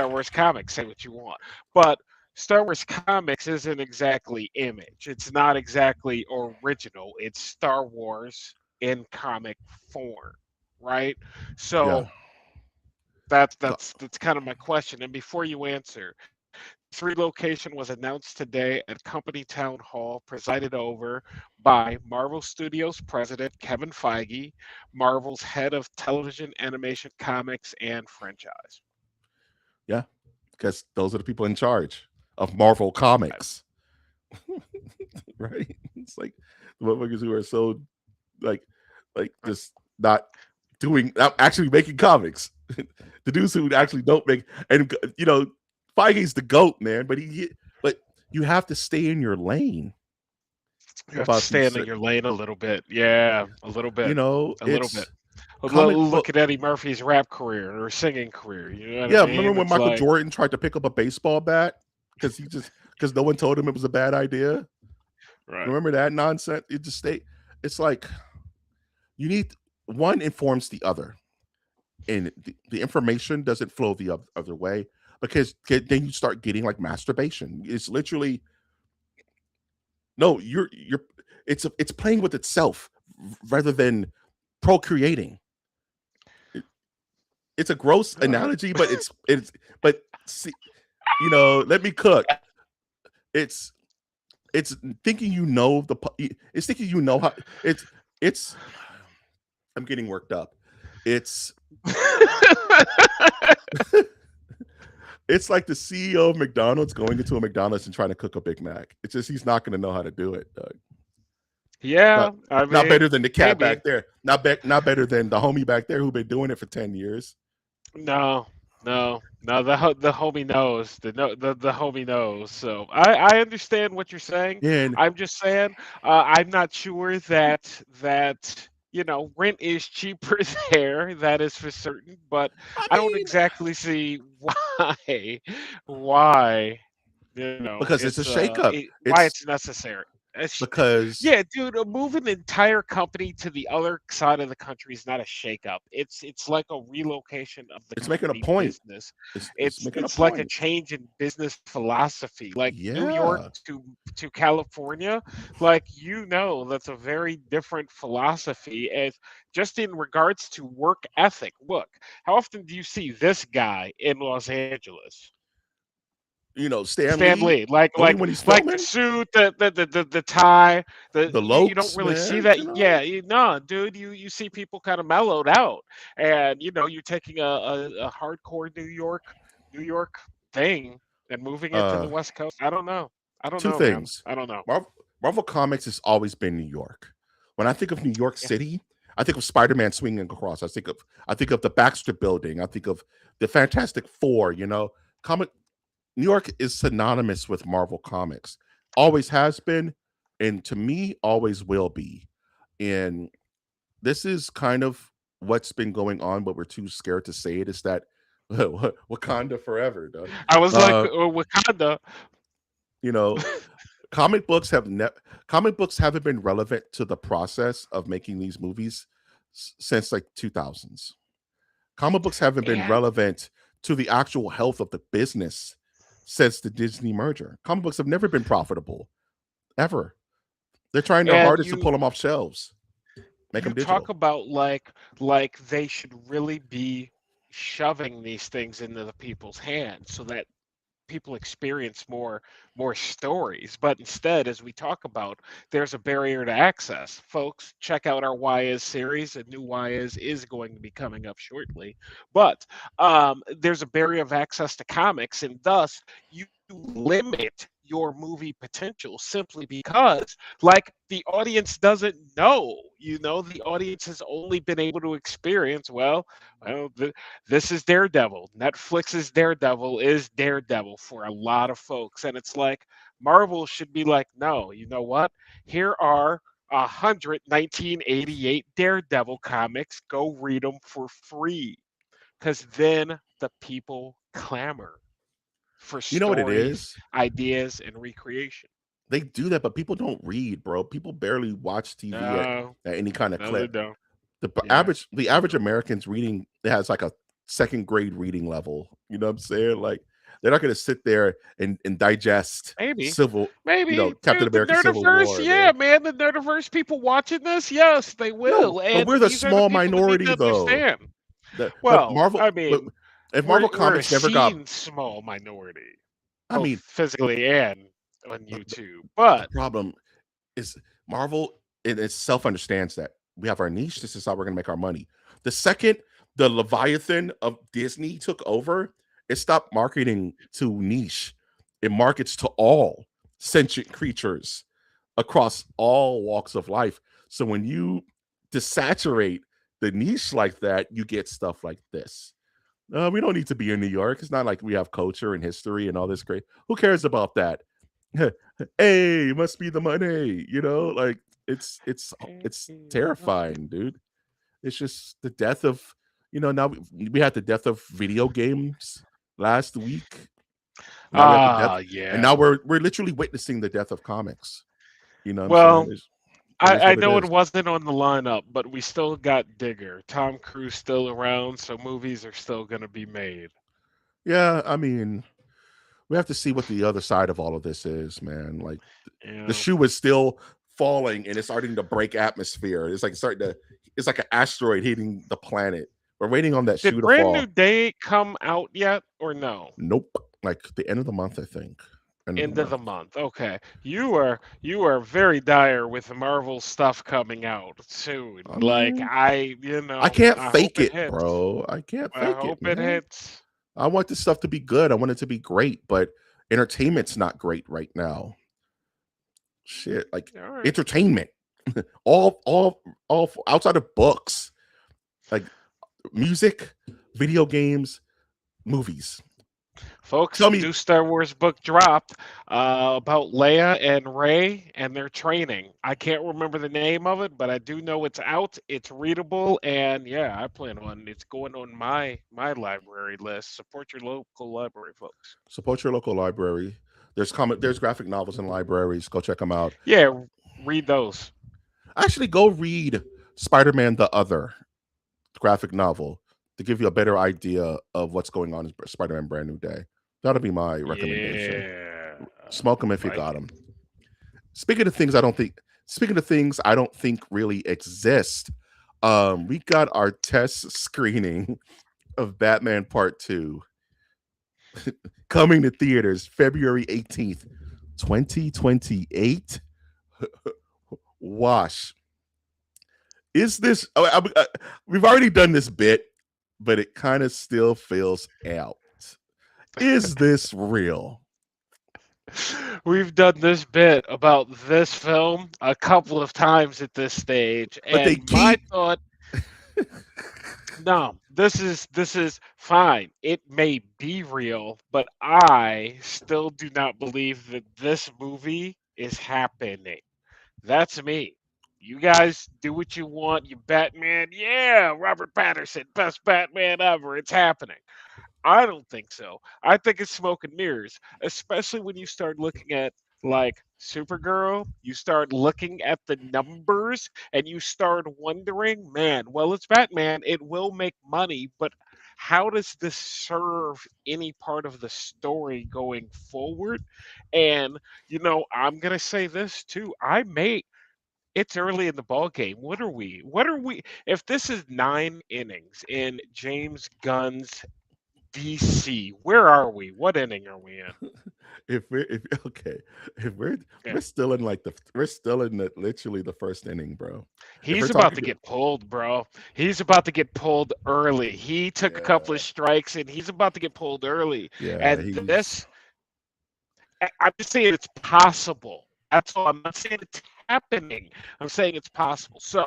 Wars comics, say what you want, but Star Wars comics isn't exactly image. It's not exactly original. It's Star Wars in comic form, right? yeah. So that's kind of my question. And before you answer, this relocation was announced today at Company Town Hall, presided over by Marvel Studios president Kevin Feige, Marvel's head of television, animation, comics, and franchise. Yeah, because those are the people in charge of Marvel Comics, right? It's like the motherfuckers who are so like just not not actually making comics. The dudes who actually don't make and Feige's the goat, man. But you have to stay in your lane You have to about stay these. in your lane a little bit. Yeah, a little bit. A little bit. It's comic Look book. at Eddie Murphy's rap career or singing career. You know what I Yeah, remember mean? when It's Michael like, Jordan tried to pick up a baseball bat because no one told him it was a bad idea? right. Remember that nonsense? It just stay. It's like you need one informs the other, and the information doesn't flow the other way, because then you start getting like masturbation. It's literally, no, you're it's playing with itself rather than procreating. It, it's a gross Uh, analogy, but it's but see, let me cook. It's it's thinking it's thinking how it's I'm getting worked up. It's it's like the CEO of McDonald's going into a McDonald's and trying to cook a Big Mac. It's just he's not going to know how to do it, Doug. Not yeah, I not better mean, than the cat maybe. back there. Not better than the homie back there who been doing it for 10 years. No, no. The homie knows. The homie knows. So I understand what you're saying. And I'm just saying, I'm not sure that rent is cheaper there. That is for certain. But I I don't mean, exactly see why because it's a shakeup. why It's it's necessary. because Yeah, dude, moving an entire company to the other side of the country is not a shakeup. It's like a relocation of the it's making a company point. business. It's making a It's like a point. change in business philosophy. Like New York Yeah. to California, like that's a very different philosophy as just in regards to work ethic. Look, how often do you see this guy in Los Angeles? Stan Stan Lee, Lee, like only like when he's like the filming, suit, the tie, the you don't Lokes, really see man. that. Yeah, no, dude, you see people kind of mellowed out, and you're taking a hardcore New York thing and moving it to the Uh West Coast. I don't Two know, man. things. I don't know. Marvel Comics has always been New York. When I think of New York Yeah, City, I think of Spider-Man swinging across. I think of the Baxter Building. I think of the Fantastic Four. Comic New York is synonymous with Marvel Comics. Always has been, and to me, always will be. And this is kind of what's been going on, but we're too scared to say it. Is that Wakanda forever, dog? I was like Uh, Wakanda. you know, comic books comic books haven't been relevant to the process of making these movies since like 2000s. Comic books haven't been And relevant to the actual health of the business since the Disney merger. Comic books have never been profitable ever. They're trying their and hardest to you pull them off shelves, make you them talk digital. about they should really be shoving these things into the people's hands so that people experience more stories, but instead, as we talk about, there's a barrier to access. Folks, check out our YS series. A new YS is going to be coming up shortly, but there's a barrier of access to comics, and thus you limit your movie potential simply because the audience doesn't know. The audience has only been able to experience, well, this is Daredevil. Netflix's Daredevil is Daredevil for a lot of folks. And it's like Marvel should be like, no, you know what? Here are 1988 Daredevil comics. Go read them for free. Because then the people clamor for You know what it stories, is? ideas, and recreation. They do that, but people don't read, bro. People barely watch TV No, at any kind of no, they clip. don't. The Yeah, average American's reading has like a second grade reading level. You know what I'm saying? Like they're not going to sit there and digest maybe. civil, Maybe, Captain dude, the America Civil Nerdiverse, War, yeah, man. man, the Nerdiverse people watching this, yes, they No, will, but and we're the these are the small people that need to minority though. understand. But Well, I mean, if we're Marvel we're a Comics never got, seen small minority, I both mean, physically and on the, YouTube, the but problem is Marvel in itself understands that we have our niche. This is how we're going to make our money. The second the Leviathan of Disney took over, it stopped marketing to niche. It markets to all sentient creatures across all walks of life. So when you desaturate the niche like that, you get stuff like this. We don't need to be in New York. It's not like we have culture and history and all this great. Who cares about that? Hey, must be the money. Like it's terrifying, dude. It's just the death of now we had the death of video games last week. Now we have the death, and yeah. now we're literally witnessing the death of comics. You know what I'm saying? Well, It is I what it know it is. wasn't on the lineup, but we still got Digger. Tom Cruise still around, so movies are still gonna be made. Yeah, I mean, we have to see what the other side of all of this is, man. Like the Yeah. shoe is still falling and it's starting to break atmosphere. It's like starting to. It's like an asteroid hitting the planet. We're waiting on that shoe Did to Brand New fall. Day come out yet or no? Nope. Like the end of the month, I think. End of the End of month. the month. Okay. You are very dire with the Marvel stuff coming out soon. I Like mean, I can't I hope fake it it, hits. bro. I can't I fake it, hope it man. hits. I want this stuff to be good. I want it to be great, but entertainment's not great right now. Shit, like All right. entertainment, all outside of books, like music, video games, movies. Folks, Tell the me, new Star Wars book dropped about Leia and Rey and their training. I can't remember the name of it, but I do know it's out. It's readable, and yeah, I plan on it's going on my library list. Support your local library, folks. support your local library. There's graphic novels in libraries. Go check them out. Yeah, read those. Actually, go read Spider-Man: The Other graphic novel to give you a better idea of what's going on in Spider-Man: Brand New Day. That'll be my recommendation. Yeah, Smoke them if you like got it. them. Speaking of things I don't think speaking of things I don't think really exist, we got our test screening of Batman Part 2 coming to theaters February 18th, 2028. Wash. Is this we've already done this bit, but it kind of still feels out. Is this real? We've done this bit about this film a couple of times at this stage, But they and my keep thought, no, this is fine. It may be real, but I still do not believe that this movie is happening. That's me. You guys do what you want. You Batman, yeah, Robert Patterson, best Batman ever. It's happening. I don't think so. I think it's smoke and mirrors, especially when you start looking at like Supergirl, you start looking at the numbers and you start wondering, man, well, it's Batman, it will make money, but how does this serve any part of the story going forward? And I'm gonna say this too. It's early in the ball game. What are we? What are we? If this is 9 innings in James Gunn's DC. Where are we? What inning are we in? if okay, if Yeah. we're still in the literally the first inning, bro. If we're He's about talking to get pulled, bro. He's about to get pulled early. He took a couple yeah, of strikes and he's about to get pulled early. yeah, And he's I'm just saying it's possible. That's all. I'm not saying it's happening. I'm saying it's possible. So,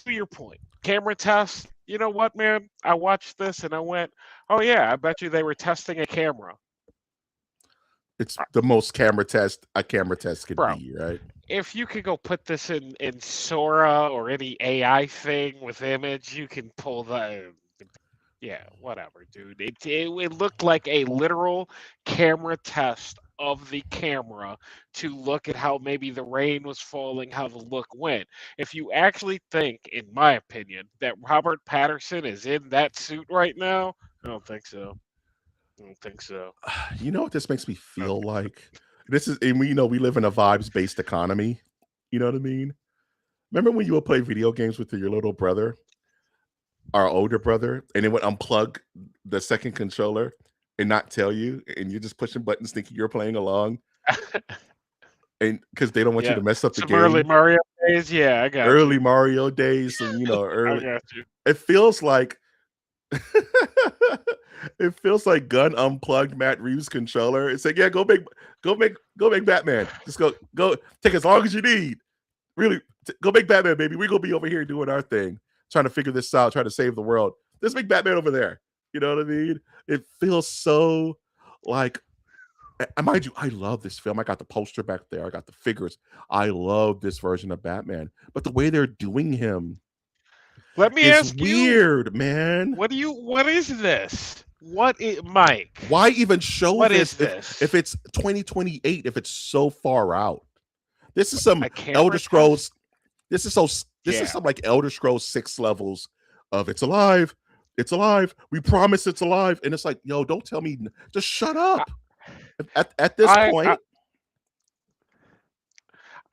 to your point, camera test. You know what, man? I watched this and I went, oh, yeah, I bet you they were testing a camera. it's the most camera test a camera test could Bro, be, right? if you could go put this in Sora or any AI thing with image, you can pull the yeah, whatever, dude. It looked like a literal camera test of the camera to look at how maybe the rain was falling, how the look went. If you actually think, in my opinion, that Robert Patterson is in that suit right now, I don't think so. I don't think so. You know what this makes me I don't feel think so. like? This is and we live in a vibes based economy. You know what I mean? Remember when you would play video games with your little brother, our older brother, and it would unplug the second controller and not tell you, and you're just pushing buttons thinking you're playing along, and because they don't want you Yeah, to mess up the some early game. Mario days. Yeah, I got Early you. Mario days, and I early. got you. It feels like it feels like Gun unplugged Matt Reeves' controller. It's like, yeah, go make Batman. Just go take as long as you need. Really, go make Batman, baby. We're gonna be over here doing our thing, trying to figure this out, trying to save the world. Let's make Batman over there. You know what I mean? It feels so like mind you, I love this film. I got the poster back there. I got the figures. I love this version of Batman. But the way they're doing him Let me is ask you, weird, man. what is this? Mike? Why even show What this is if this? it's 2028, if it's so far out? This is some A Elder camera Scrolls test? This is Yeah. some like Elder Scrolls 6 levels of it's alive. It's alive. We promise it's alive. And it's like, yo, don't tell me just shut I up. At this I I point,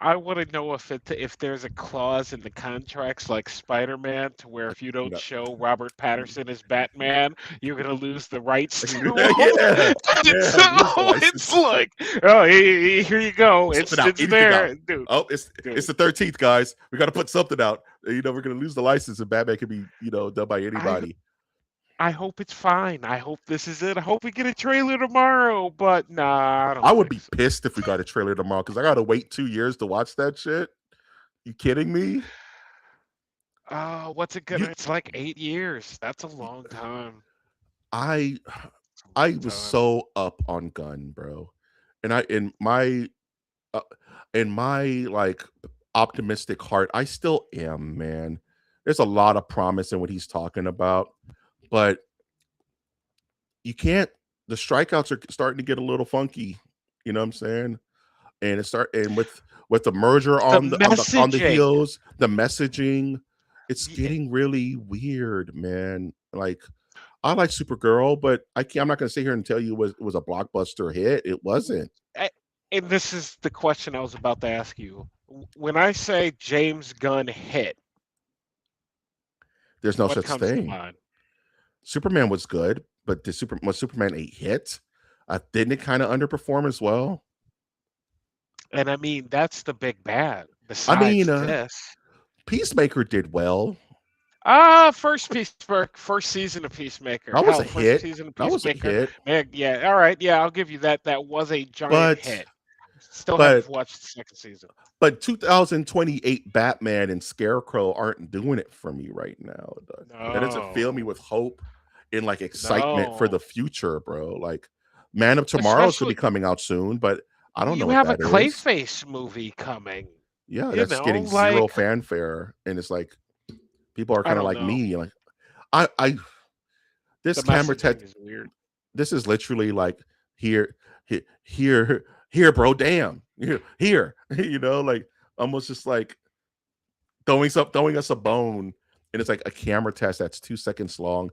I wanna know if there's a clause in the contracts like Spider-Man to where if you don't no. show Robert Patterson as Batman, you're gonna lose the rights to him. Yeah. And Yeah. so Lose the it's license. like, "Oh, here you go. Put something It's out. it's Anything out. there." Dude, Oh, it's dude, the 13th, guys. We got to put something out. We're gonna lose the license, and Batman can be, done by I anybody. I hope it's fine. I hope this is it. I hope we get a trailer tomorrow, but nah, I I don't would think be so. pissed if we got a trailer tomorrow because I gotta wait 2 years to watch that shit. You kidding me? What's it You, gonna it's like 8 years. That's a long time. I, It's a I long was time. so up on Gun, bro, and uh, in my like optimistic heart, I still am, man. There's a lot of promise in what he's talking about, but you can't. The strikeouts are starting to get a little funky. You know what I'm saying? And with the merger The on the messaging. heels, the messaging, it's Y getting really weird, man. Like I like Supergirl, but I'm not gonna sit here and tell you it was a blockbuster hit. It wasn't. a and this is the question I was about to ask you. When I say James Gunn hit, There's no what such comes to thing. mind? Superman was good, but was Superman a hit? Didn't it kind of underperform as well? And I mean, that's the big bad I mean, besides this. Peacemaker did well. First season of Peacemaker. That was a Hell, first hit. season of That was a Peacemaker. hit. Man, yeah, all right, yeah, I'll give you that. That was a giant But hit. Still haven't but watched the second season. but 2028 Batman and Scarecrow aren't doing it for me right now. That doesn't fill me No, with hope and like excitement for the no. future, bro. Like Man of Tomorrow is gonna be Especially coming out soon, but I don't know you what have a that is. Clayface movie coming. Yeah, that's getting zero Like fanfare, and it's like people are I kind of don't like know. me, like I this The camera tech. messaging is weird. This is literally like here, here, bro. Damn, here, like almost just like throwing us a bone, and it's like a camera test that's 2 seconds long.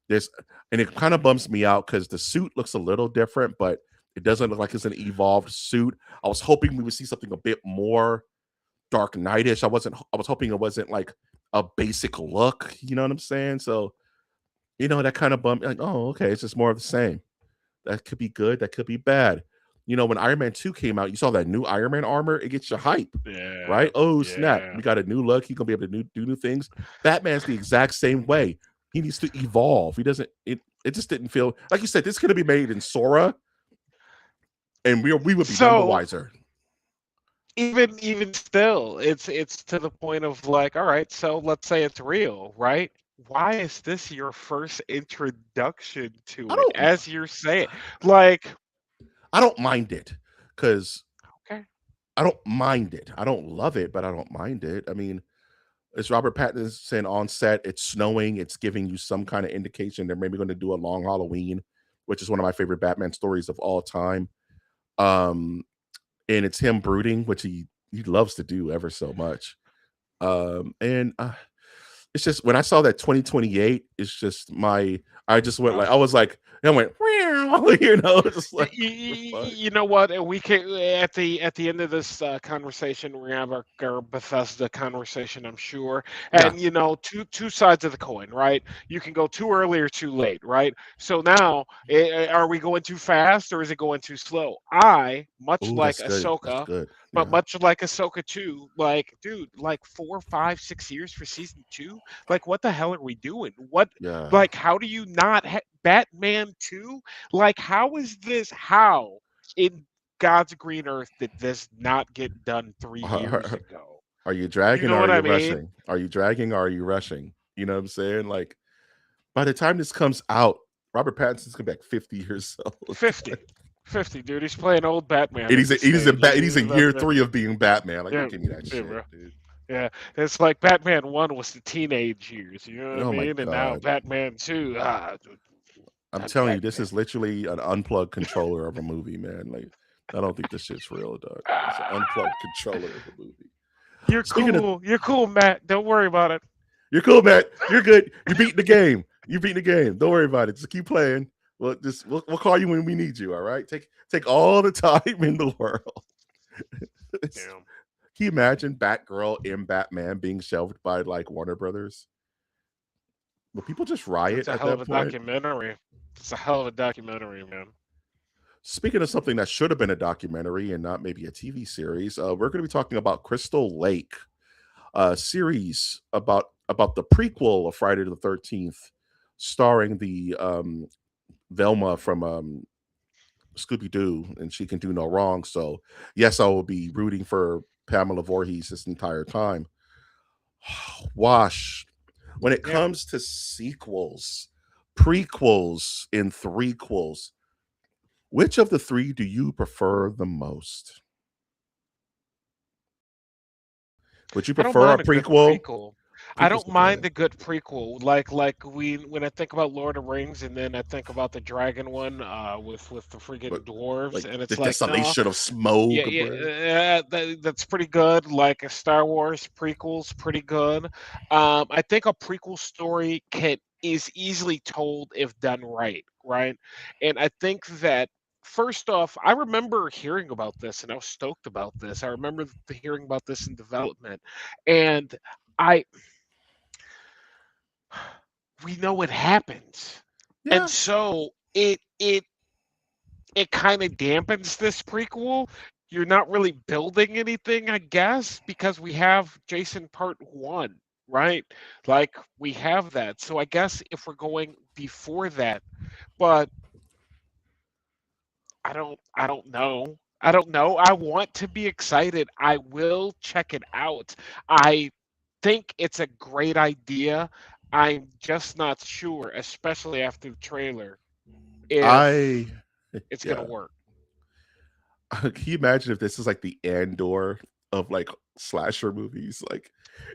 This and it kind of bumps me out because the suit looks a little different, but it doesn't look like it's an evolved suit. I was hoping we would see something a bit more Dark Knightish. I was hoping it wasn't like a basic look. You know what I'm saying? So that kind of bumped. Like, oh, okay, it's just more of the same. That could be good. That could be bad. When Iron Man 2 came out, you saw that new Iron Man armor. It gets you hype, right? Yeah, Oh, snap. yeah. We got a new look. He's going to be able to do new things. Batman's the exact same way. He needs to evolve. He doesn't, it just didn't feel, like you said, this could be made in Sora, and we would be none the So wiser. even still, it's to the point of like, all right, so let's say it's real, right? Why is this your first introduction I to it? don't, As you're saying, like, I don't mind it because okay, I don't mind it. I don't love it, but I don't mind it. I mean, it's Robert Pattinson on set. It's snowing. It's giving you some kind of indication they're maybe going to do a long Halloween, which is one of my favorite Batman stories of all time. Um, and it's him brooding, which he loves to do ever so much. And it's just when I saw that 2028, it's just I just went like I was like I went "Meow," just like the fuck. You know what? We can at the end of this conversation, we have our Bethesda conversation, I'm sure. Yeah. And two sides of the coin, right? You can go too early or too late, right? So now, are we going too fast or is it going too slow? Much Oh, like that's good. That's Ahsoka, good. but Yeah. much like Ahsoka too, like, dude, like 4, 5, 6 years for season two. Like, what the hell are we doing? Yeah. Like, how do you not Batman 2? Like, how is this? How in God's green earth did this not get done 3 years ago? Are you You dragging know or are what I you mean? rushing? Are you dragging or are you rushing? You know what I'm saying? Like by the time this comes out, Robert Pattinson's gonna be like 50 years old. 50. 50, dude. He's playing old Batman And at this stage. he's in year 3 of being Batman. Like, don't Yeah, give me that yeah, shit, bro. dude. Yeah, it's like Batman 1 was the teenage years, you know what I Oh my mean? And now god. Batman 2, dude, I'm that telling you, this Batman. is literally an unplugged controller of a movie, man. Like, I don't think this shit's real, dog. It's an unplugged controller of a movie. You're Speaking of, cool. You're cool, Matt. Don't worry about it. you're cool, Matt. You're good. You beat the game. You beat the game. Don't worry about it. Just keep playing. We'll call you when we need you. All right. Take all the time in the world. Damn. Can you imagine Batgirl in Batman being shelved by like Warner Brothers? Will people just riot That's a at hell of that a point? documentary. It's a hell of a documentary, man. Speaking of something that should have been a documentary and not maybe a TV series, we're going to be talking about Crystal Lake, a series about the prequel of Friday the 13th, starring the Velma from Scooby Doo, and she can do no wrong. So, yes, I will be rooting for Pamela Voorhees this entire time. Wash. When it Yeah. comes to sequels, prequels, and threequels, which of the three do you prefer the most? Would you I don't prefer a mind a good prequel? prequel. I Prequels don't are mind good. a good prequel. Like we when I think about Lord of Rings and then I think about the dragon one with the But freaking dwarves like and the it's like no, desolation of yeah, smoke, yeah, bro. that's pretty good. Like a Star Wars prequel's pretty good. I think a prequel story can is easily told if done right, right? And I think that first off, I remember hearing about this and I was stoked about this. I remember hearing about this in development, and I we know what happens, and Yeah. so it kind of dampens this prequel. You're not really building anything, I guess, because we have Jason Part 1, right? Like we have that. So I guess if we're going before that, but I don't know. I don't know. I want to be excited. I will check it out. I think it's a great idea. I'm just not sure, especially after the trailer, I if it's going to yeah. work. Can you imagine if this is like the Andor of like slasher movies? Like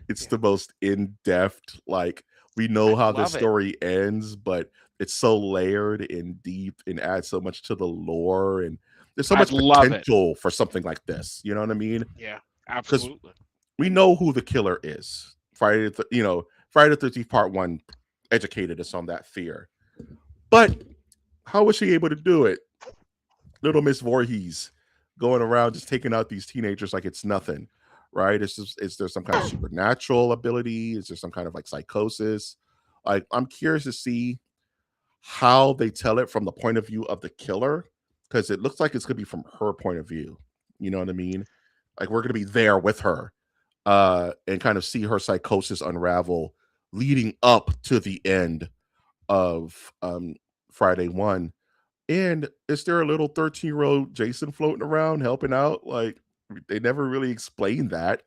it's Yeah. the most in-depth, like we know I'd how this love it. story ends, but it's so layered and deep and adds so much to the lore, and there's so I'd much love it. potential for something like this. You know what I mean? Yeah, Because absolutely. we know who the killer is. Friday the 13th Part 1 educated us on that fear. But how was she able to do it? Little Miss Voorhees going around just taking out these teenagers like it's nothing, right? Is there some kind of supernatural ability? Is there some kind of like psychosis? Like I'm curious to see how they tell it from the point of view of the killer, because it looks like it's gonna be from her point of view. You know what I mean? Like we're gonna be there with her, and kind of see her psychosis unravel leading up to the end of Friday one. And is there a little 13-year-old Jason floating around helping out? Like they never really explained that.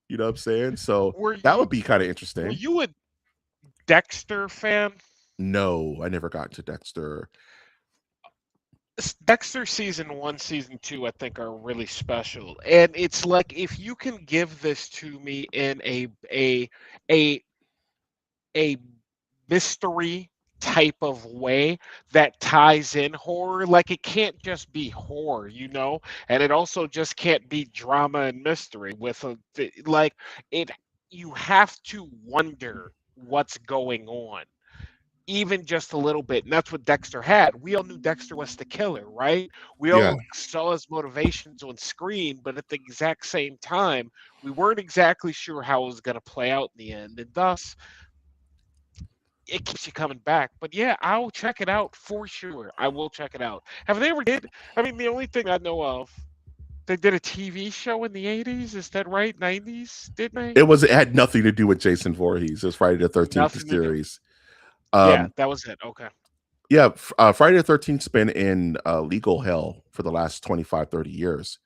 You know what I'm saying? So Were that you would be kind of were interesting. you a Dexter fan? No, I never got to Dexter. Dexter season 1, season 2 I think are really special. And it's like if you can give this to me in a a mystery type of way that ties in horror, like it can't just be horror, and it also just can't be drama and mystery with like it you have to wonder what's going on even just a little bit. And that's what Dexter had. We all knew Dexter was the killer, right? We Yeah. all saw his motivations on screen, but at the exact same time, we weren't exactly sure how it was going to play out in the end. And thus, it keeps you coming back. But yeah, I'll check it out for sure. I will check it out. Have they ever did? I mean, the only thing I know of, they did a TV show in the 80s. Is that right? 90s, didn't they? It had nothing to do with Jason Voorhees. It was Friday the 13th Nothing to do. series. Yeah, Um, that was it. Okay. yeah, Friday the 13th's been in legal hell for the last 25, 30 years,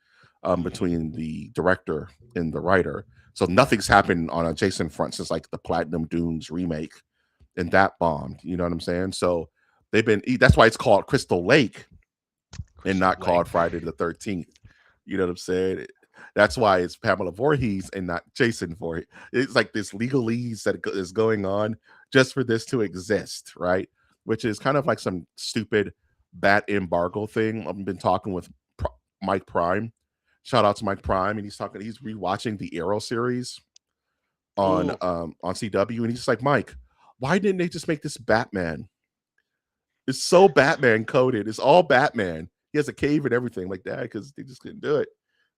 Hmm. between the director and the writer. So nothing's happened on a Jason front since like the Platinum Dunes remake, and that bombed. You know what I'm saying? So that's why it's called Crystal Lake and Crystal not Lake. called Friday the 13th. You know what I'm saying? That's why it's Pamela Voorhees and not Jason Voorhees. It's like this legalese that is going on just for this to exist, right? Which is kind of like some stupid bat embargo thing. I've been talking with Mike Prime, Shout out to Mike Prime, and he's rewatching the Arrow series Ooh, on CW, and he's just like, Mike, why didn't they just make this Batman? It's so Batman coded. It's all Batman. He has a cave and everything like that because they just couldn't do it.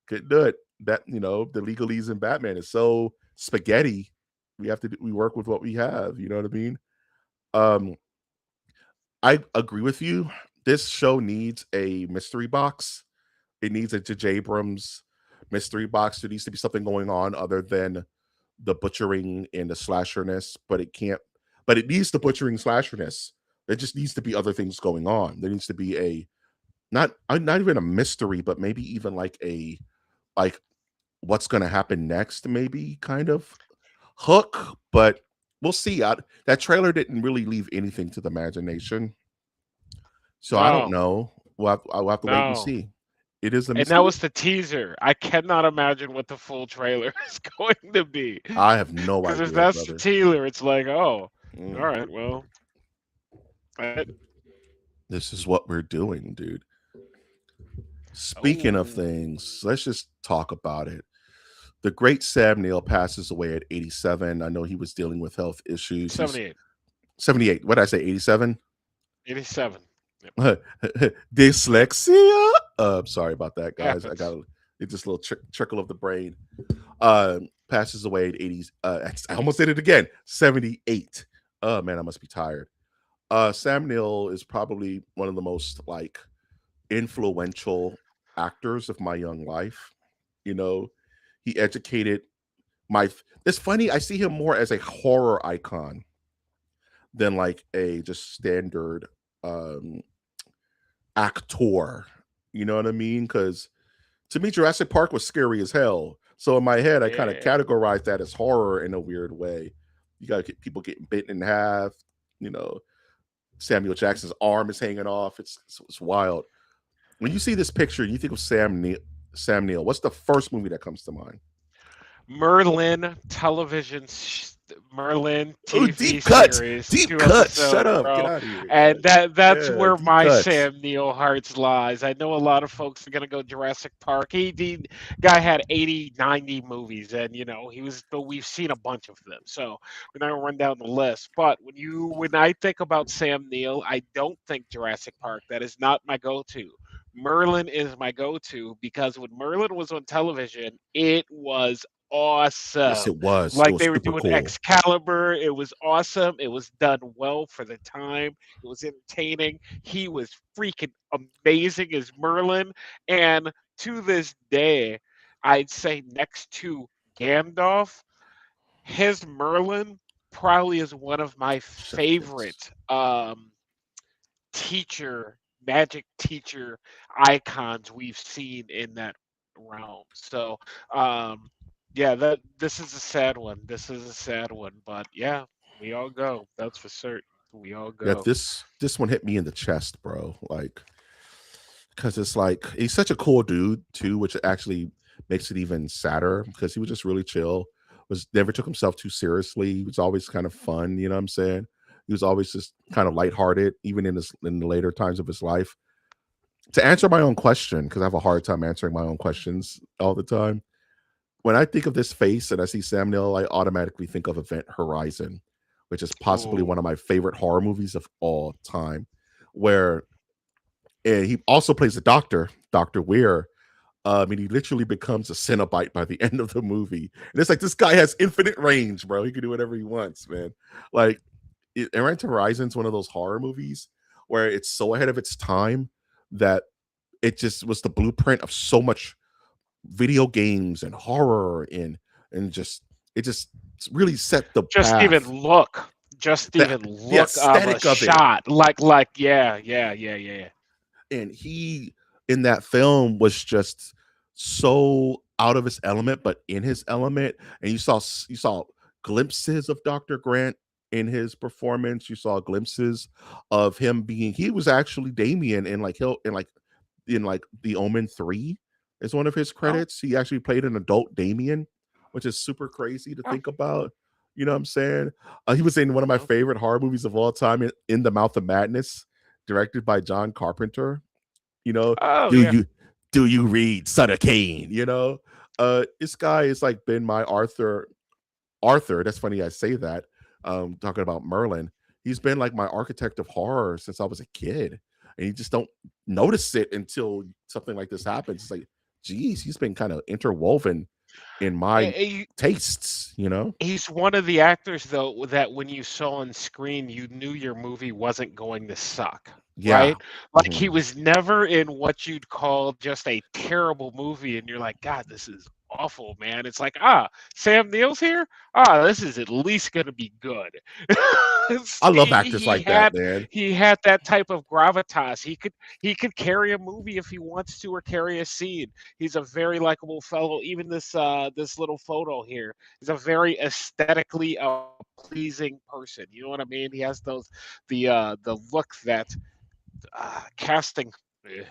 Couldn't do it. That the legalese in Batman is so spaghetti. We work with what we have. You know what I mean? Um, I agree with you. This show needs a mystery box. It needs a J.J. Abrams mystery box. There needs to be something going on other than the butchering and the slasherness, but it can't. But it needs the butchering slasherness. There just needs to be other things going on. There needs to be a not even a mystery, but maybe even like what's going to happen next, maybe kind of hook. But we'll see. That trailer didn't really leave anything to the imagination, so I don't no, know. I'll have to wait and no. see. It is a And that mystery. was the teaser. I cannot imagine what the full trailer is going to be. I have no Because if idea, that's the brother. teaser, it's like, oh, all Mm, right, well, I, this is what we're doing, dude. Speaking of oh, things, let's just talk about it. The great Sam Neill passes away at 87. I know he was dealing with health issues. He's 78, 78. What did I say? 87? 87. Yep, Dyslexia. Sorry about that, guys. I happens. got it's just a little trickle of the brain. Passes away at 80s. I almost did it again. 78. Oh man, I must be tired. Sam Neill is probably one of the most like influential actors of my young life. You know, he educated my. It's funny. I see him more as a horror icon than like a just standard um actor. You know what I mean? Because to me, Jurassic Park was scary as hell. So in my head, I kind of Yeah. categorized that as horror in a weird way. You got people getting bitten in half. You know, Samuel Jackson's arm is hanging off. It's wild. When you see this picture, you think of Sam Neill. What's the first movie that comes to mind? Merlin television, Merlin Oh, TV series, deep two cuts. Shut episodes, up. Get bro. out of here. And that's Yeah, where deep my cuts. Sam Neill hearts lies. I know a lot of folks are gonna go Jurassic Park. The guy had 80, 90 movies, and but we've seen a bunch of them. So we're not gonna run down the list. But when I think about Sam Neill, I don't think Jurassic Park. That is not my go-to. Merlin is my go-to because when Merlin was on television, it was Yes, awesome. it was. It Like was they were super doing cool. Excalibur, it was awesome. It was done well for the time. It was entertaining. He was freaking amazing as Merlin. And to this day, I'd say next to Gandalf, his Merlin probably is one of my Chef Kiss. favorite teacher, magic teacher icons we've seen in that realm. So, yeah, that this is a sad one. This is a sad one, but yeah, we all go. That's for certain. We all Yeah, go. this one hit me in the chest, bro. Like, because it's like he's such a cool dude too, which actually makes it even sadder because he was just really chill. Was never took himself too seriously. He was always kind of fun. You know what I'm saying? He was always just kind of lighthearted, even in the later times of his life. To answer my own question, because I have a hard time answering my own questions all the time. When I think of this face and I see Sam Neill, I automatically think of Event Horizon, which is possibly one of Oh, my favorite horror movies of all time. Where and he also plays a doctor, Dr. Weir. And he literally becomes a Cenobite by the end of the movie. And it's like this guy has infinite range, bro. He can do whatever he wants, man. Like Event Horizon's one of those horror movies where it's so ahead of its time that it just was the blueprint of so much video games and horror and just it just really set the just even path. look, just The, even the look of a aesthetic of it. shot. Like, yeah, yeah, yeah, yeah. And he in that film was just so out of his element, but in his element. And you saw glimpses of Dr. Grant in his performance. You saw glimpses of him being he was actually Damien in like he'll in like The Omen 3 is one of his Oh, credits. He actually played an adult Damien, which is super crazy to oh, think about. You know what I'm saying? He was in one of my oh, favorite horror movies of all time, in The Mouth of Madness, directed by John Carpenter. You know, oh, do yeah. you? Do you read Son of Cain? You know, this guy is like been my Arthur. That's funny I say that. Talking about Merlin, he's been like my architect of horror since I was a kid, and you just don't notice it until something like this happens. It's like, geez, he's been kind of interwoven in my Eh, tastes. You know? He's one of the actors, though, that when you saw on screen, you knew your movie wasn't going to suck, Yeah. right? Like he Mhm. was never in what you'd call just a terrible movie, and you're like, God, this is awful, man. It's like, Sam Neill's here. This is at least going to be good. I love he, actors he like that, had man. he had that type of gravitas. He could carry a movie if he wants to, or carry a scene. He's a very likable fellow. Even this little photo here. He's a very aesthetically pleasing person. You know what I mean? He has the look that casting. eh,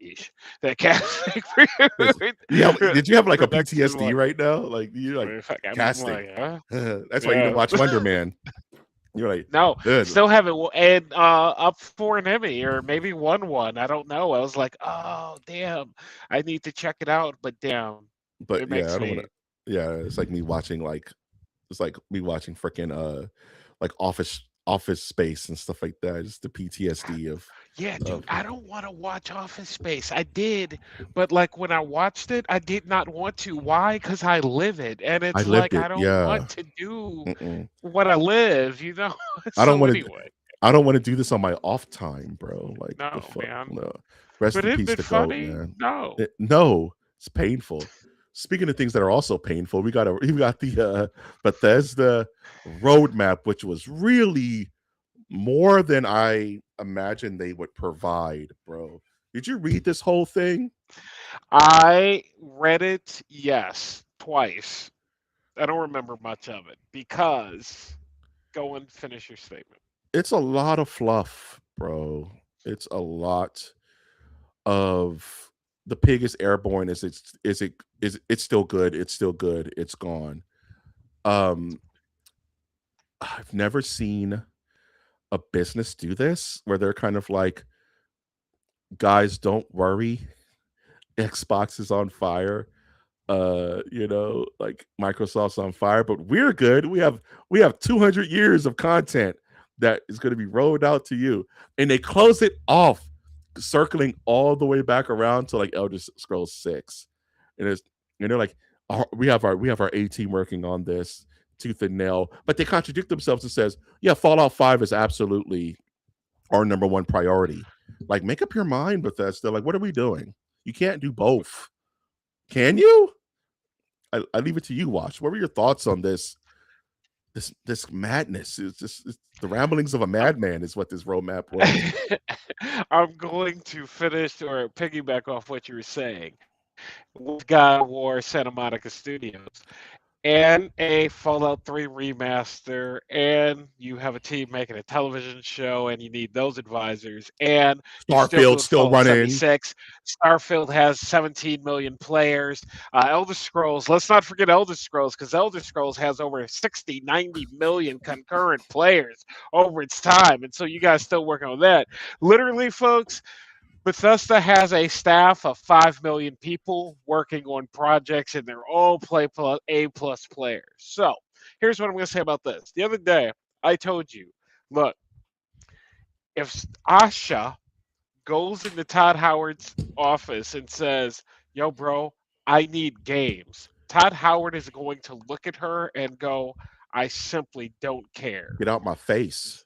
Yeesh, that casting Did you have like a production PTSD like right now? Like you like I'm casting. like, huh? That's why you didn't Yeah. watch Wonder Man. You're like, No, good. still haven't. And up for an Emmy or maybe won one. I don't know. I was like, oh damn, I need to check it out. But damn, But it yeah, makes I don't want me. to. Yeah, it's like me watching like it's like me watching freaking like Office Space and stuff like that. Just the PTSD Yeah, dude, of I don't want to watch Office Space. I did, but like when I watched it, I did not want to. Why? Because I live it, and I it's lived like it. I don't Yeah. want to do Mm-mm. what I live, you know? I don't So want to. anyway, I don't want to do this on my off time, bro. Like the no, fuck. man. No. Rest But in isn't peace it to goat, funny? man. No. No, it's painful. Speaking of things that are also painful, we got the Bethesda roadmap, which was really more than I imagined they would provide, bro. Did you read this whole thing? I read it, yes, twice. I don't remember much of it because go and finish your statement. It's a lot of fluff, bro. It's a lot of the pig is airborne. Is it's still good? It's still good. It's gone. Um, I've never seen a business do this where they're kind of like, guys, don't worry. Xbox is on fire. Like Microsoft's on fire, but we're good. We have 200 years of content that is going to be rolled out to you. And they close it off, circling all the way back around to like Elder Scrolls 6. And it's and they're like, we have our A team working on this tooth and nail, but they contradict themselves and says, yeah, Fallout 5 is absolutely our number one priority. Like, make up your mind, Bethesda. Like, what are we doing? You can't do both. Can you? I leave it to you, Watch. What were your thoughts on this madness? It's the ramblings of a madman is what this roadmap was. I'm going to finish or piggyback off what you were saying. With God of War Santa Monica Studios and a Fallout 3 remaster, and you have a team making a television show, and you need those advisors, and you're still Starfield doing still Fallout running. 76. Starfield has 17 million players. Elder Scrolls, let's not forget Elder Scrolls, because Elder Scrolls has over 60, 90 million concurrent players over its time, and so you guys still working on that. Literally, folks, Bethesda has a staff of 5 million people working on projects, and they're all A plus players. So here's what I'm going to say about this. The other day, I told you, look, if Asha goes into Todd Howard's office and says, yo, bro, I need games, Todd Howard is going to look at her and go, I simply don't care. Get out my face.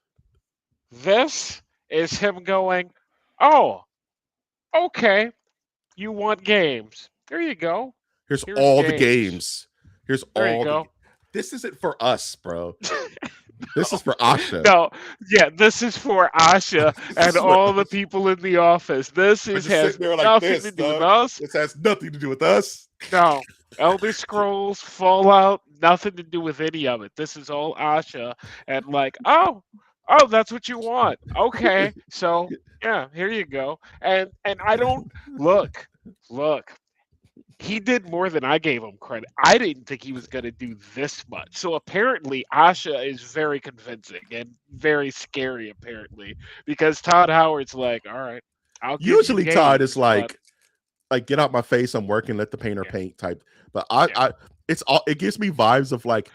This is him going, oh, okay, you want games. There you go. Here's Here's all the games. games. Here's There you all the. go. This isn't for us, bro. This is for Asha. No, yeah, this is for Asha This and is what all the people in the office. This we're is just has sitting there like nothing to this, do with dog. us. This has nothing to do with us. No. Elder Scrolls, Fallout, nothing to do with any of it. This is all Asha and like, oh, that's what you want. Okay. So yeah, here you go. And I don't look, he did more than I gave him credit. I didn't think he was going to do this much. So apparently, Asha is very convincing and very scary, apparently, because Todd Howard's like, all right, I'll give you Usually Todd is games, but like, like get out my face, I'm working, let the painter Yeah, paint type. But yeah. it's all, it gives me vibes of like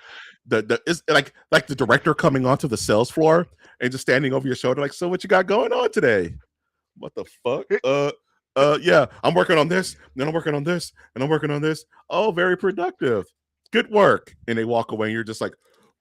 the it's like the director coming onto the sales floor and just standing over your shoulder, like, so what you got going on today? What the fuck? Yeah, I'm working on this, and then I'm working on this, and I'm working on this. Oh, very productive. Good work. And they walk away, and you're just like,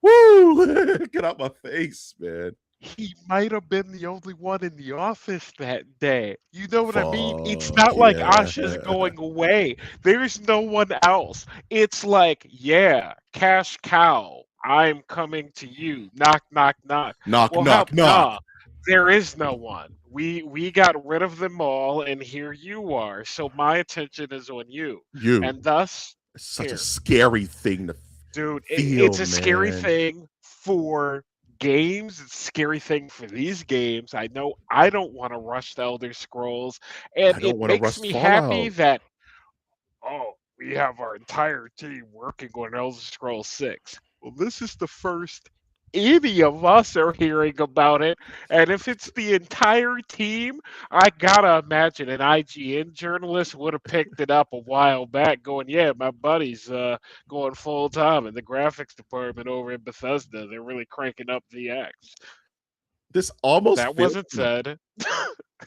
woo, get out my face, man. He might have been the only one in the office that day. You know what I mean? It's Fuck not like yeah. Asha's going away. There's no one else. It's like, yeah, cash cow, I'm coming to you. Knock, knock, knock. Knock, Well, how? knock, knock. Nah, there is no one. We got rid of them all, and here you are. So my attention is on you, You. and thus It's such a here. scary thing to Dude, feel, it's a scary man. thing for games. It's a scary thing for these games. I know I don't want to rush the Elder Scrolls, and I don't it want to makes rush me happy Fallout. that we have our entire team working on Elder Scrolls 6. Well, this is the first any of us are hearing about it. And if it's the entire team, I gotta imagine an IGN journalist would have picked it up a while back, going, "Yeah, my buddy's going full time in the graphics department over in Bethesda. They're really cranking up VX." This almost That feels wasn't said.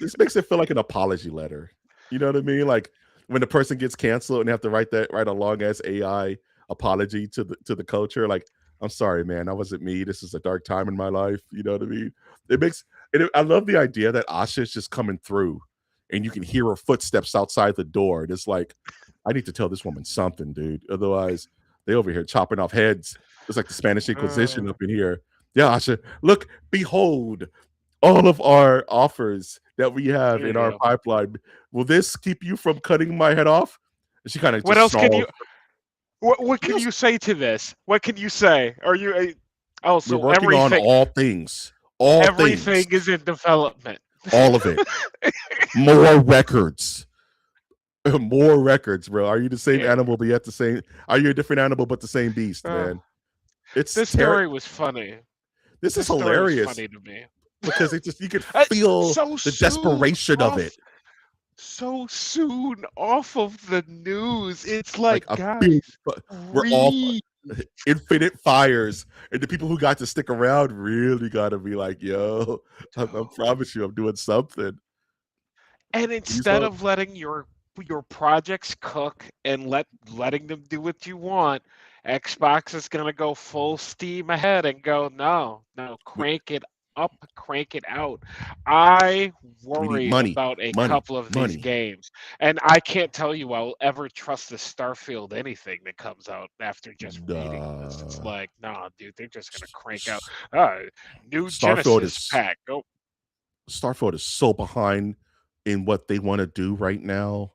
this makes it feel like an apology letter. You know what I mean? Like when the person gets canceled and they have to write a long ass AI apology to the culture. Like, I'm sorry, man, that wasn't me. This is a dark time in my life. You know what I mean? It makes I love the idea that Asha is just coming through and you can hear her footsteps outside the door. And it's like, I need to tell this woman something, dude. Otherwise, they over here chopping off heads. It's like the Spanish Inquisition Uh, up in here. Yeah, Asha, look, behold, all of our offers that we have in our yeah. pipeline. Will this keep you from cutting my head off? And she kind of What just else can snarls. you? What can Yes, you say to this? What can you say? Are you? Oh, we're so working on all things, everything is in development. all of it. More records, more records, bro. Are you the same Yeah. animal, but yet the same? Are you a different animal, but the same beast, Uh, man? It's this story was funny. This is This story was hilarious funny to me. because it just you could feel So the soon desperation of it, off, so soon off of the news. It's like like, a big. guys, We're all breathe. infinite fires, and the people who got to stick around really got to be like, "Yo, I promise you, I'm doing something." And These instead folks, of letting your projects cook and letting them do what you want, Xbox is gonna go full steam ahead and go, no, no, we, crank it up, crank it out. I we need worry money, about a money, couple of these money. games, and I can't tell you I'll ever trust the Starfield anything that comes out after just reading this. It's Uh, like, nah, dude, they're just gonna S- crank out S- new Starfield Genesis is pack. Go. Starfield is so behind in what they want to do right now.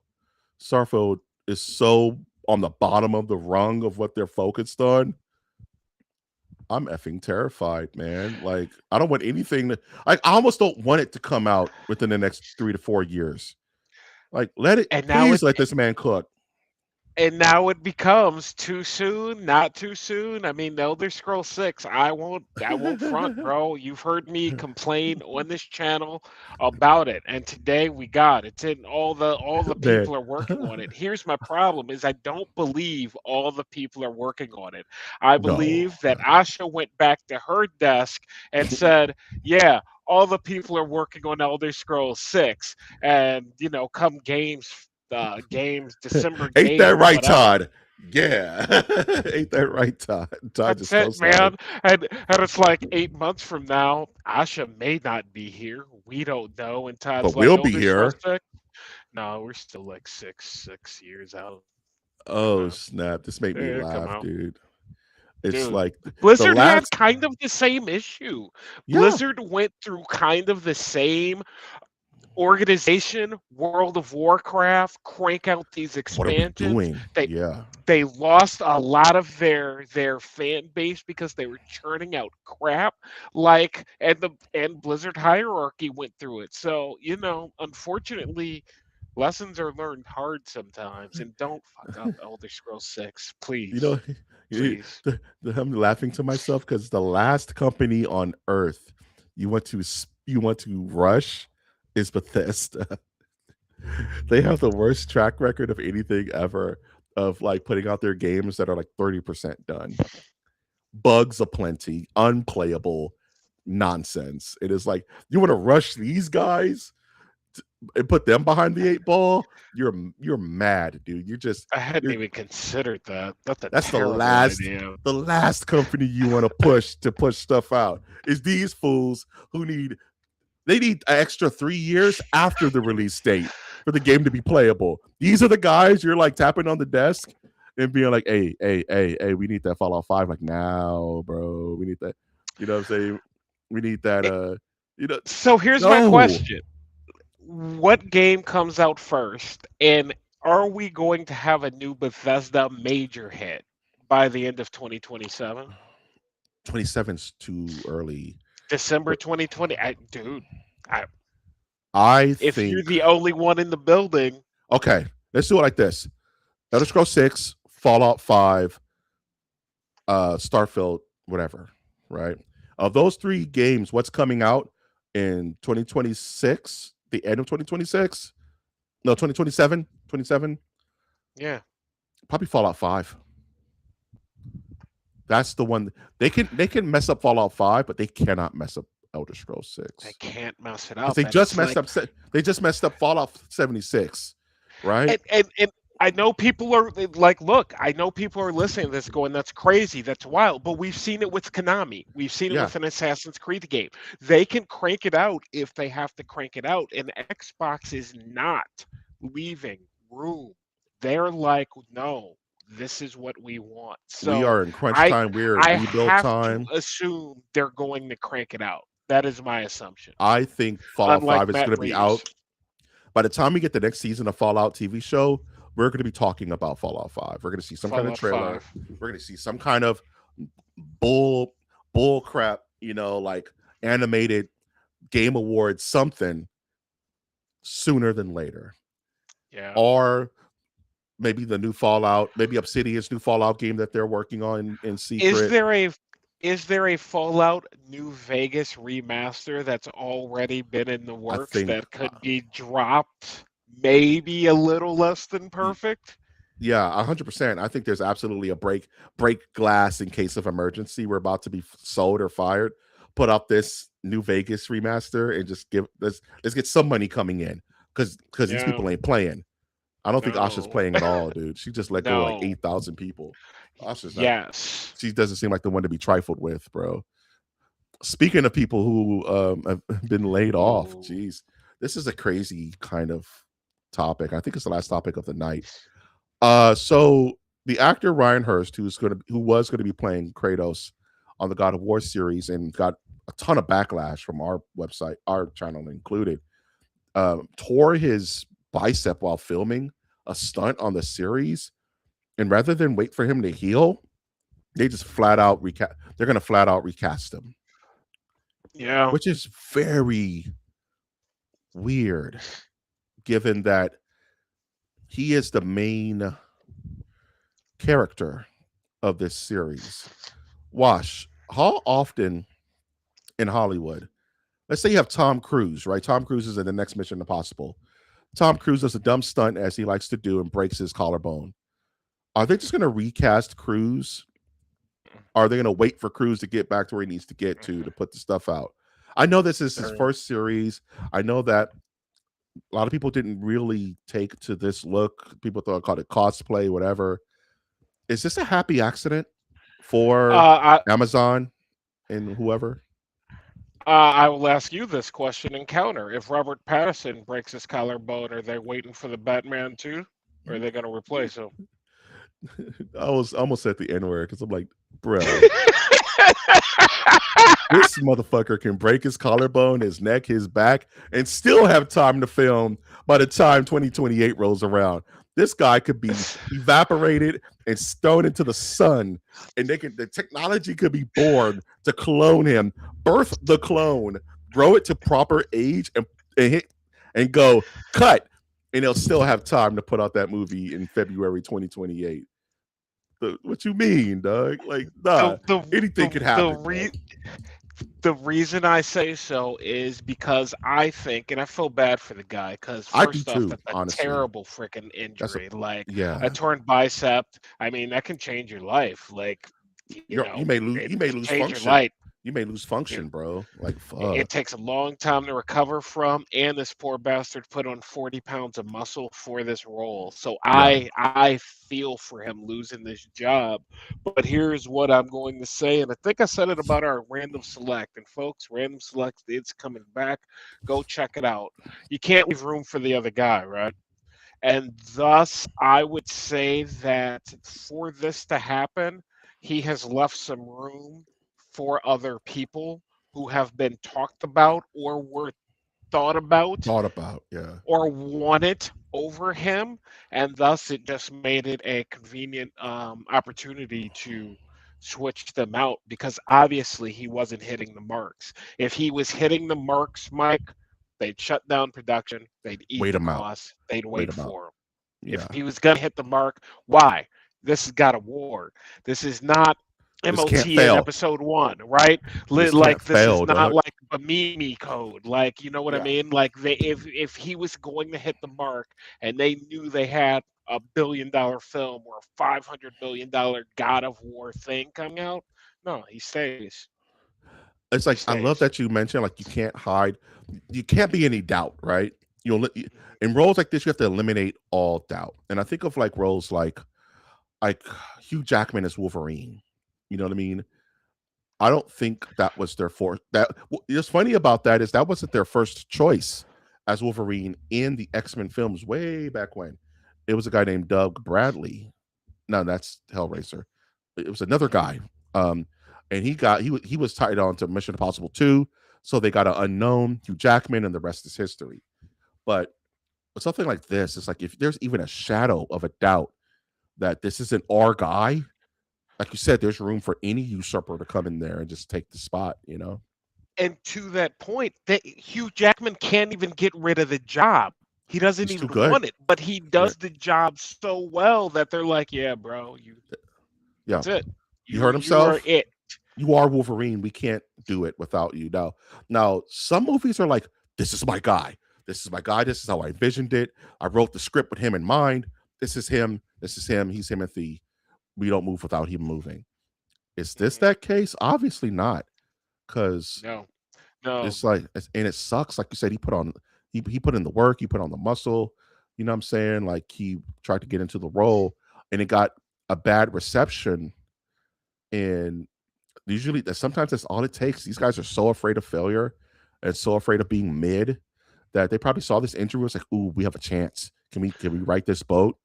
Starfield is so on the bottom of the rung of what they're focused on. I'm effing terrified, man. Like, I don't want anything to, like, I almost don't want it to come out within the next 3 to 4 years. Like, let it, And now please let this man cook. now it becomes too soon, not too soon. I mean, Elder Scroll 6, I won't front, bro. You've heard me complain on this channel about it. And today we got it's in all the Man, people are working on it. Here's my problem is I don't believe all the people are working on it. I no. believe that Asha went back to her desk and said, "Yeah, all the people are working on Elder Scrolls 6 and come games, December Ain't that games, right, whatever." Todd? Yeah. Ain't that right, Todd? Todd That's just it, co-signed. man. And it's like 8 months from now, Asha may not be here. We don't know. And Todd's But like, we'll be Elder Scrolls here. 6? No, we're still like six years out. Come Oh, out. snap. This made me Come laugh, out. dude. It's Dude. like the Blizzard had last, kind of the same issue. yeah, Blizzard went through kind of the same organization, World of Warcraft, crank out these what are we expansions. doing? They Yeah. they lost a lot of their fan base because they were churning out crap, like, and Blizzard hierarchy went through it. So unfortunately, lessons are learned hard sometimes, and don't fuck up Elder Scrolls 6, You know, please, you- please. I'm laughing to myself because the last company on earth you want to rush is Bethesda. They have the worst track record of anything ever of like putting out their games that are like 30% done. Bugs aplenty, unplayable nonsense. It is like you want to rush these guys and put them behind the eight ball. You're mad, dude. I hadn't You're even considered that. That's a that's terrible idea. the last company you want to push stuff out is these fools who need an extra 3 years after the release date for the game to be playable. These are the guys you're like tapping on the desk and being like, hey, we need that Fallout 5 like now, bro. We need that. You know what I'm saying? We need that It, you know, so here's my no. question. What game comes out first? And are we going to have a new Bethesda major hit by the end of 2027? 27's too early. December 2020? Dude, I, I if you're think the only one in the building, okay, let's do it like this. Elder Scrolls 6, Fallout 5, Starfield, whatever, right? Of those three games, what's coming out in 2026, the end of 2026? No, 2027, 27, yeah, probably Fallout 5. That's the one they can mess up Fallout 5, but they cannot mess up Elder Scrolls they 6. can't mess it Because up. And it's like, they just messed up Fallout 76, right? and I know people are like, look, I know people are listening to this going, that's crazy, that's wild. But we've seen it with Konami. We've seen it Yeah. with an Assassin's Creed game. They can crank it out if they have to crank it out. And Xbox is not leaving room. They're like, no, this is what we want. We So are in crunch I time. We're in I rebuild have to time. assume they're going to crank it out. That is my assumption. I think Fallout Unlike 5 is Matt going to be Reeves. out. By the time we get the next season of Fallout TV show, we're going to be talking about Fallout 5. We're going to see some kind of Fallout trailer. 5. We're going to see some kind of bull crap, like animated game awards, something sooner than later. Yeah. Or maybe the new Fallout, maybe Obsidian's new Fallout game that they're working on in Is secret. there a is there a Fallout New Vegas remaster that's already been in the I works think that could be dropped maybe a little less than perfect? yeah, 100%. I think there's absolutely a break glass in case of emergency. We're about to be sold or fired. Put up this New Vegas remaster and just let's get some money coming in because these Yeah. people ain't playing. I don't think Asha's No. playing at all, dude. She just let go of like No. 8,000 people. Asha's not. Yes. She doesn't seem like the one to be trifled with, bro. Speaking of people who have been laid off, Ooh. geez, this is a crazy kind of topic. I think it's the last topic of the night. So the actor Ryan Hurst, who was going to be playing Kratos on the God of War series and got a ton of backlash from our website, our channel included, tore his bicep while filming a stunt on the series, and rather than wait for him to heal, they just flat out recast. They're going to flat out recast him, Yeah. which is very weird, given that he is the main character of this series. Wash, how often in Hollywood, let's say you have Tom Cruise, right? Tom Cruise is in the next Mission Impossible. Tom Cruise does a dumb stunt as he likes to do and breaks his collarbone. Are they just going to recast Cruise? Are they going to wait for Cruise to get back to where he needs to get to put the stuff out? I know this is his first series. I know that a lot of people didn't really take to this look. People called it cosplay, whatever. Is this a happy accident for Amazon and whoever? I will ask you this question in counter. If Robert Pattinson breaks his collarbone, are they waiting for the Batman too? Or are they going to replace him? I was almost at the N word because I'm like, bro, this motherfucker can break his collarbone, his neck, his back, and still have time to film by the time 2028 rolls around. This guy could be evaporated and thrown into the sun, and the technology could be born to clone him, birth the clone, grow it to proper age, and go cut, and they'll still have time to put out that movie in February 2028. What you mean, dog? Like, nah, anything could happen. The reason I say so is because I think, and I feel bad for the guy, because I do first off, too, that's a honestly. terrible freaking That's a injury. Like a yeah. torn bicep, I mean, that can change your life. Like, You it may can lose change your function. life. You may lose function, bro. Like It fuck. takes a long time to recover from, and this poor bastard put on 40 pounds of muscle for this role. So Yeah. I feel for him losing this job. But here's what I'm going to say, and I think I said it about our random select. And folks, random select is coming back. Go check it out. You can't leave room for the other guy, right? And thus, I would say that for this to happen, he has left some room for other people who have been talked about or were thought about Thought about. Yeah. or wanted over him. And thus, it just made it a convenient opportunity to switch them out because obviously he wasn't hitting the marks. If he was hitting the marks, Mike, they'd shut down production, they'd eat Wait the him out. costs, they'd Wait wait him out. for him. If Yeah. he was going to hit the mark, why? This has got a war. This is not This can't MOTN fail. episode 1, right? This can't Like this is fail, not dog. like Bamimi code. Like, you know what I Yeah. mean? Like if he was going to hit the mark and they knew they had a $1 billion film or a $500 million God of War thing coming out, no, he stays. It's He like I love stays. that you mentioned like you can't hide, you can't be any doubt, right? Mhm. In roles like this, you have to eliminate all doubt. And I think of like roles like Hugh Jackman as Wolverine. You know what I mean? I don't think that was their what's funny about that is that wasn't their first choice as Wolverine in the X-Men films way back when. It was a guy named Doug Bradley. No, that's Hellraiser. It was another Mhm. guy. Um, and he was tied on to Mission Impossible 2. So they got an unknown Hugh Jackman, and the rest is history. But with something like this, it's like if there's even a shadow of a doubt that this isn't our guy, like you said, there's room for any usurper to come in there and just take the spot, you know? And to that point, that Hugh Jackman can't even get rid of the job. He doesn't He's too even good. want it, but he Yeah. does the job so well that they're like, "Yeah, bro, Yeah. that's it. He hurt You are himself. it." You are Wolverine. We can't do it without you. Now some movies are like, this is my guy. This is my guy. This is how I envisioned it. I wrote the script with him in mind. This is him. This is him. He's Timothy. We don't move without him moving. Is this Mhm. that case? Obviously not. Because No, no. it's like, and it sucks. Like you said, he put in the work. He put on the muscle. You know what I'm saying? Like he tried to get into the role, and it got a bad reception. And usually, sometimes that's all it takes. These guys are so afraid of failure and so afraid of being mid that they probably saw this injury, was like, "Ooh, we have a chance. Can we right this boat?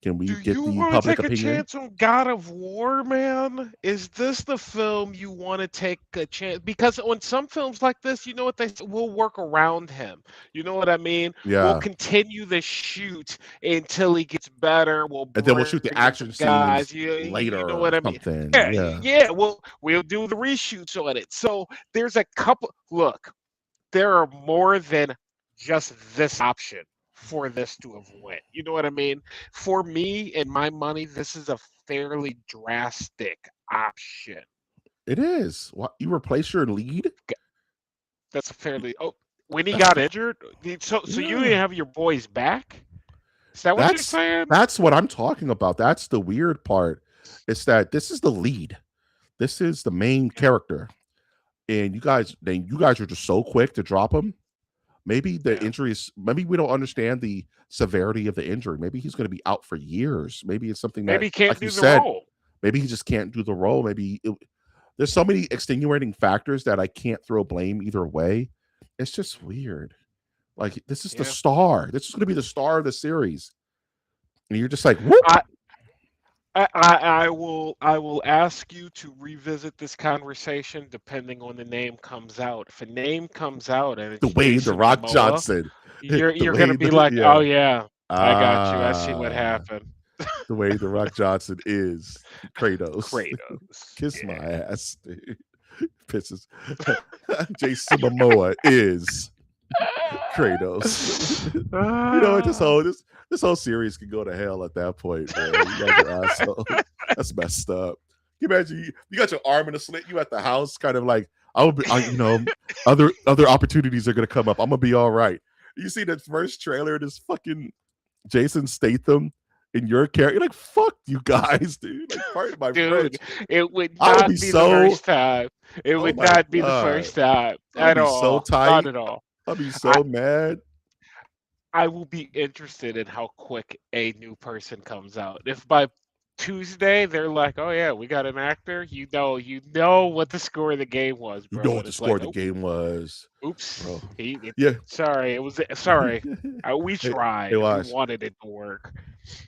Can we Do get you the want to public take a opinion?" chance on God of War, man? Is this the film you want to take a chance? Because on some films like this, you know what we'll work around him. You know what I mean? We'll Yeah, continue the shoot until he gets better. We'll and then we'll bring shoot the in some action guys. scenes You later know or what I mean? something. Yeah, Yeah, yeah. We'll do the reshoots on it. So there's a couple. Look, there are more than just this option for this to have went. You know what I mean? For me and my money, this is a fairly drastic option. it is. What, you replace your lead? That's a fairly when he That's got injured. So you didn't yeah. have your boys back? Is that what you're That's saying? that's what I'm talking about. That's the weird part. It's that this is the lead. This is the main Yeah, character, and you guys are just so quick to drop him. Maybe the yeah. injury is, maybe we don't understand the severity of the injury. Maybe he's going to be out for years. Maybe it's something that, Maybe he can't like you do the said, role. maybe he just can't do the role. There's so many extenuating factors that I can't throw blame either way. It's just weird. Like this is the Yeah. star. This is going to be the star of the series, and you're just like, whoop. I, I will ask you to revisit this conversation depending on the name comes out. If a name comes out and it's Dwayne the Jason Rock Momoa, Johnson. you're gonna Dwayne, be like, oh yeah. yeah, I got you. I see what Ah, happened. Dwayne the Rock Johnson is Kratos. Kratos. Kiss my Yeah. ass, dude. Pisses. Jason Momoa is Kratos. You know what? Ah, This whole series could go to hell at that point, man. You guys are assholes. That's messed up. Can you imagine you got your arm in a slit, you at the house, kind of like, I'll be, other opportunities are gonna come up. I'm gonna be all right. You see that first trailer, this fucking Jason Statham in your character, you're like, fuck you guys, dude. Like, pardon my Dude, French. it would I would be not be the so, first time. It oh would my not be the god, first time I'll at be so all. Not tight. at all. I'll be I so mad. I will be interested in how quick a new person comes out. If by Tuesday they're like, "Oh yeah, we got an actor," you know what the score of the game was, You know bro. what And the it's score like, of the "Oh, game was, oops, bro. Yeah. sorry, it was sorry. We hey, hey, tried. We watch. wanted it to work."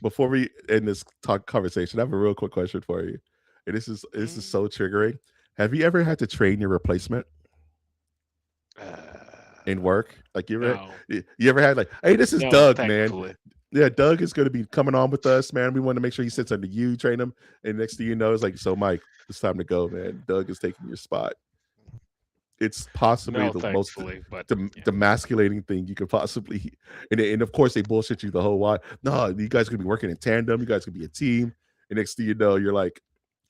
Before we end this talk conversation, I have a real quick question for you. And this is Mm, so triggering. Have you ever had to train your replacement in work? Like no, you ever had like, hey, this is no, Doug, man. thankfully, Yeah, Doug is gonna be coming on with us, man. We want to make sure he sits under you, train him. And next thing you know, it's like, so Mike, it's time to go, man. Doug is taking your spot. It's possibly no, the most thankfully, but yeah, demasculating thing you could possibly. And of course they bullshit you the whole while. No, you guys could be working in tandem. You guys could be a team. And next thing you know, you're like,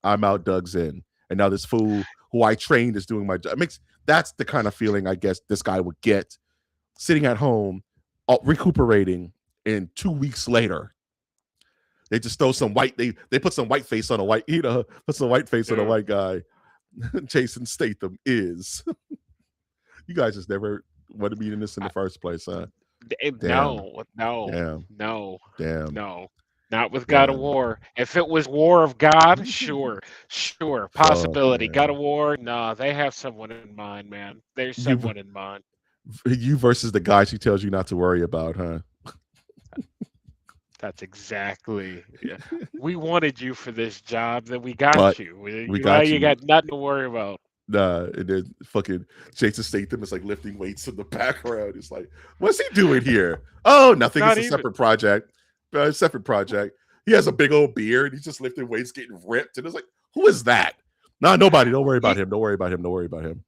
I'm out, Doug's in, and now this fool who I trained is doing my job. It makes That's the kind of feeling I guess this guy would get sitting at home, recuperating, and 2 weeks later they just throw some white. They put some white face on a white. Put some white face on a dude. white guy. Jason Statham is. You guys just never wanted me in this in the first place, huh? Damn, No, no, damn, no, damn, no. Not with God of damn. War. If it was War of God, sure, sure, Fuck, possibility. God of man. War, nah, they have someone in mind, man. There's You someone in mind. you versus the guy she tells you not to worry about, huh? That's exactly. Yeah. We wanted you for this job, then we got But you. we Now got you you. got nothing to worry about. Nah, and then fucking Jason Statham is like lifting weights in the background. It's like, what's he doing here? Oh, nothing. It's Not a even. separate project. Separate project. He has a big old beard. He's just lifting weights, getting ripped. And it's like, who is that? Nah, nobody. Don't worry about E- him. Don't worry about him. Don't worry about him.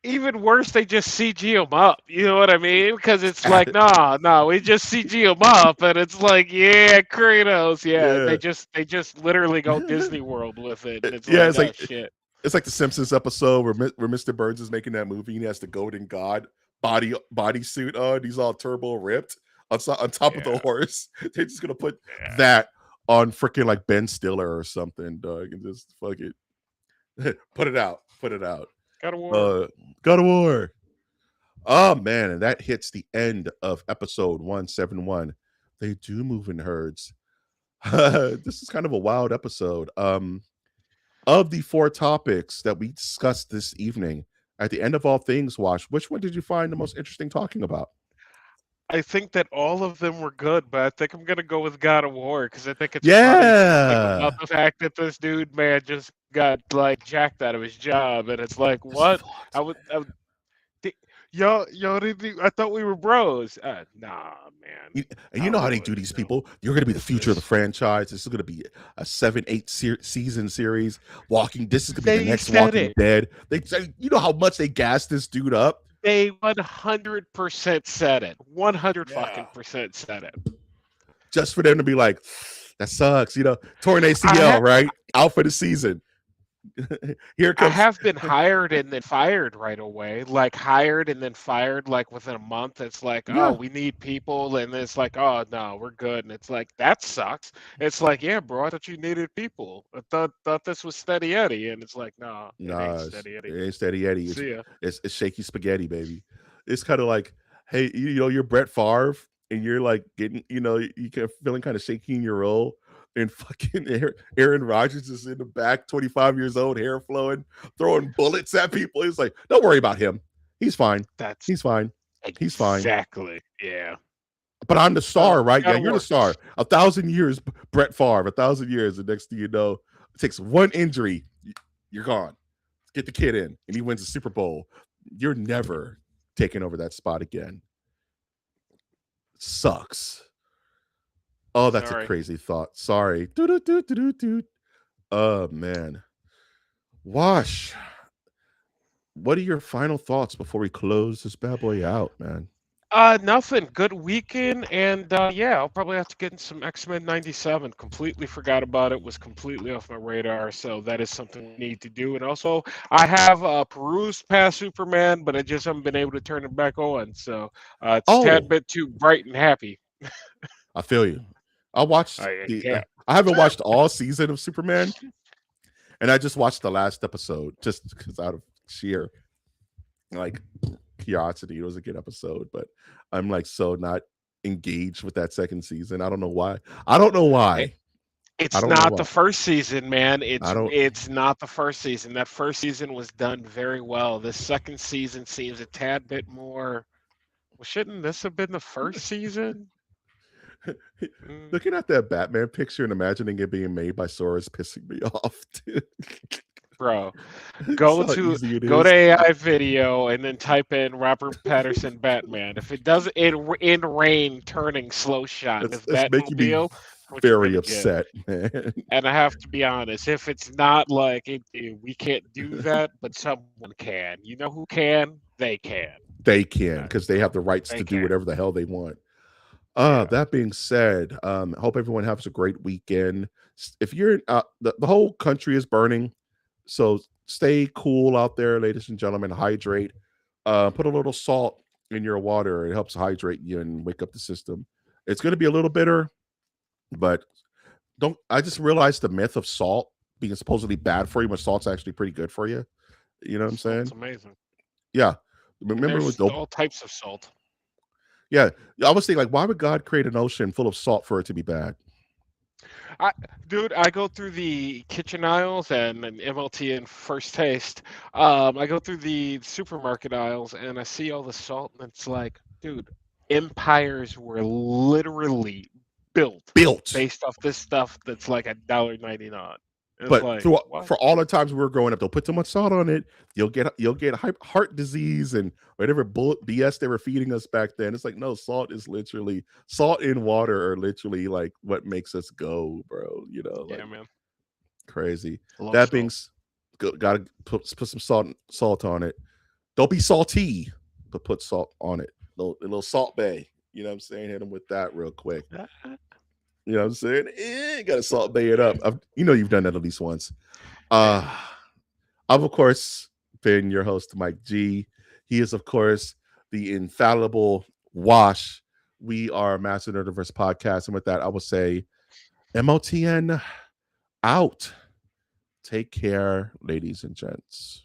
Even worse, they just CG him up. You know what I mean? Because it's like, nah, nah, we just CG him up, and it's like, yeah, Kratos, yeah. Yeah. They just literally go Disney World with it, and it's Yeah, like, oh shit, it's like the Simpsons episode where Mr. Burns is making that movie and he has the Golden God bodysuit on. He's all turbo ripped on top of the yeah, horse. They're just gonna put yeah. that on freaking like Ben Stiller or something, dog, and just fuck it. Put it out. Put it out. God of War. Uh, God of War. Oh man, and that hits the end of episode 171. They do move in herds. This is kind of a wild episode. Of the four topics that we discussed this evening, at the end of all things, Wash, which one did you find the most interesting talking about? I think that all of them were good, but I think I'm gonna go with God of War because I think it's funny to think about Yeah. the fact that this dude, man, just got like jacked out of his job, and it's like, His what? fault. I would Di y'all didn't e I thought we were bros. Nah, man. And you I know how they do wouldn't, these no. people. You're going to be the It's future of the just franchise. This is going to be a 7, 8 season series. This is going to be the they next said Walking it. Dead. They say, you know how much they gassed this dude up. They 100% said it. 100 Yeah. fucking percent said it. Just for them to be like, that sucks. Torn I ACL, ha right? Out for the season. Here I comes. have been hired and then fired right away. Like hired and then fired like within a month. It's like, oh, Yeah. we need people, and it's like, oh no, we're good. And it's like that sucks. It's like, yeah, bro, I thought you needed people. I thought this was Steady Eddie, and it's like, nah, it ain't Nah, Steady it Eddie. ain't Steady Eddie. See ya. It's shaky spaghetti, baby. It's kind of like, hey, you're Brett Favre, and you're like getting, feeling kind of shaky in your role, and fucking Aaron Rodgers is in the back, 25 years old, hair flowing, throwing bullets at people. It's like, don't worry about him. He's fine. That's He's fine. He's fine. exactly, yeah. But I'm the star, right? Yeah, Gotta you're the work. star. 1,000 years, Brett Favre. 1,000 years. The next thing you know, it takes one injury, you're gone. Get the kid in, and he wins the Super Bowl. You're never taking over that spot again. Sucks. Oh, that's a Sorry. crazy thought. Sorry. Doo-doo-doo-doo-doo-doo. Oh man. Wash. What are your final thoughts before we close this bad boy out, man? Nothing. Good weekend, and yeah, I'll probably have to get in some X-Men '97. Completely forgot about it. Was completely off my radar. So that is something we need to do. And also, I have perused past Superman, but I just haven't been able to turn it back on. So it's a tad Oh, bit too bright and happy. I feel you. I watched I the. can't. I haven't watched all season of Superman, and I just watched the last episode just because out of sheer like curiosity. It was a good episode, but I'm like so not engaged with that second season. I don't know why. I don't know It, why. I it's don't know not why. the first season, man. I It's don't. it's not the first season. That first season was done very well. The second season seems a tad bit more. Well, shouldn't this have been the first season? Mm, Looking at that Batman picture and imagining it being made by Sora is pissing me off, dude. bro, It's how easy it go to is. AI video and then type in Robert Patterson Batman. If it does in rain turning slow shot That's with that's making me Batmobile, what you're very gonna get. upset, man. And I have to be honest, if it's not like we can't do that, but someone can. You know who can? They can. They can because they have So the rights they to do can. whatever the hell they want. Yeah. That being said, hope everyone has a great weekend. If you're the whole country is burning, so stay cool out there, ladies and gentlemen. Hydrate. Put a little salt in your water. It helps hydrate you and wake up the system. It's going to be a little bitter, but don't. I just realized the myth of salt being supposedly bad for you, when salt's actually pretty good for you. You know what I'm Salt's saying? amazing. Yeah. And Remember with there's the all types of salt. yeah. I was thinking like, why would God create an ocean full of salt for it to be bad? I, dude, I go through the kitchen aisles and MLT and First Taste. I go through the supermarket aisles and I see all the salt, and it's like, dude, empires were literally built Built. based off this stuff that's like $1.99. It's But like, through what? for all the times we were growing up, they'll put too much salt on it. You'll get heart disease and whatever BS they were feeding us back then. It's like no, salt in water are literally like what makes us go, bro. Yeah, Like man. crazy. I love That salt. being gotta put some salt on it. Don't be salty, but put salt on it. A little salt bay. You know what I'm saying? Hit them with that real quick. You know what I'm saying? Gotta salt bay it up. You've done that at least once. Yeah. Uh I've of course been your host, Mike G. He is, of course, the infallible Wash. We are Master Nerdiverse Podcast. And with that, I will say MOTN out. Take care, ladies and gents.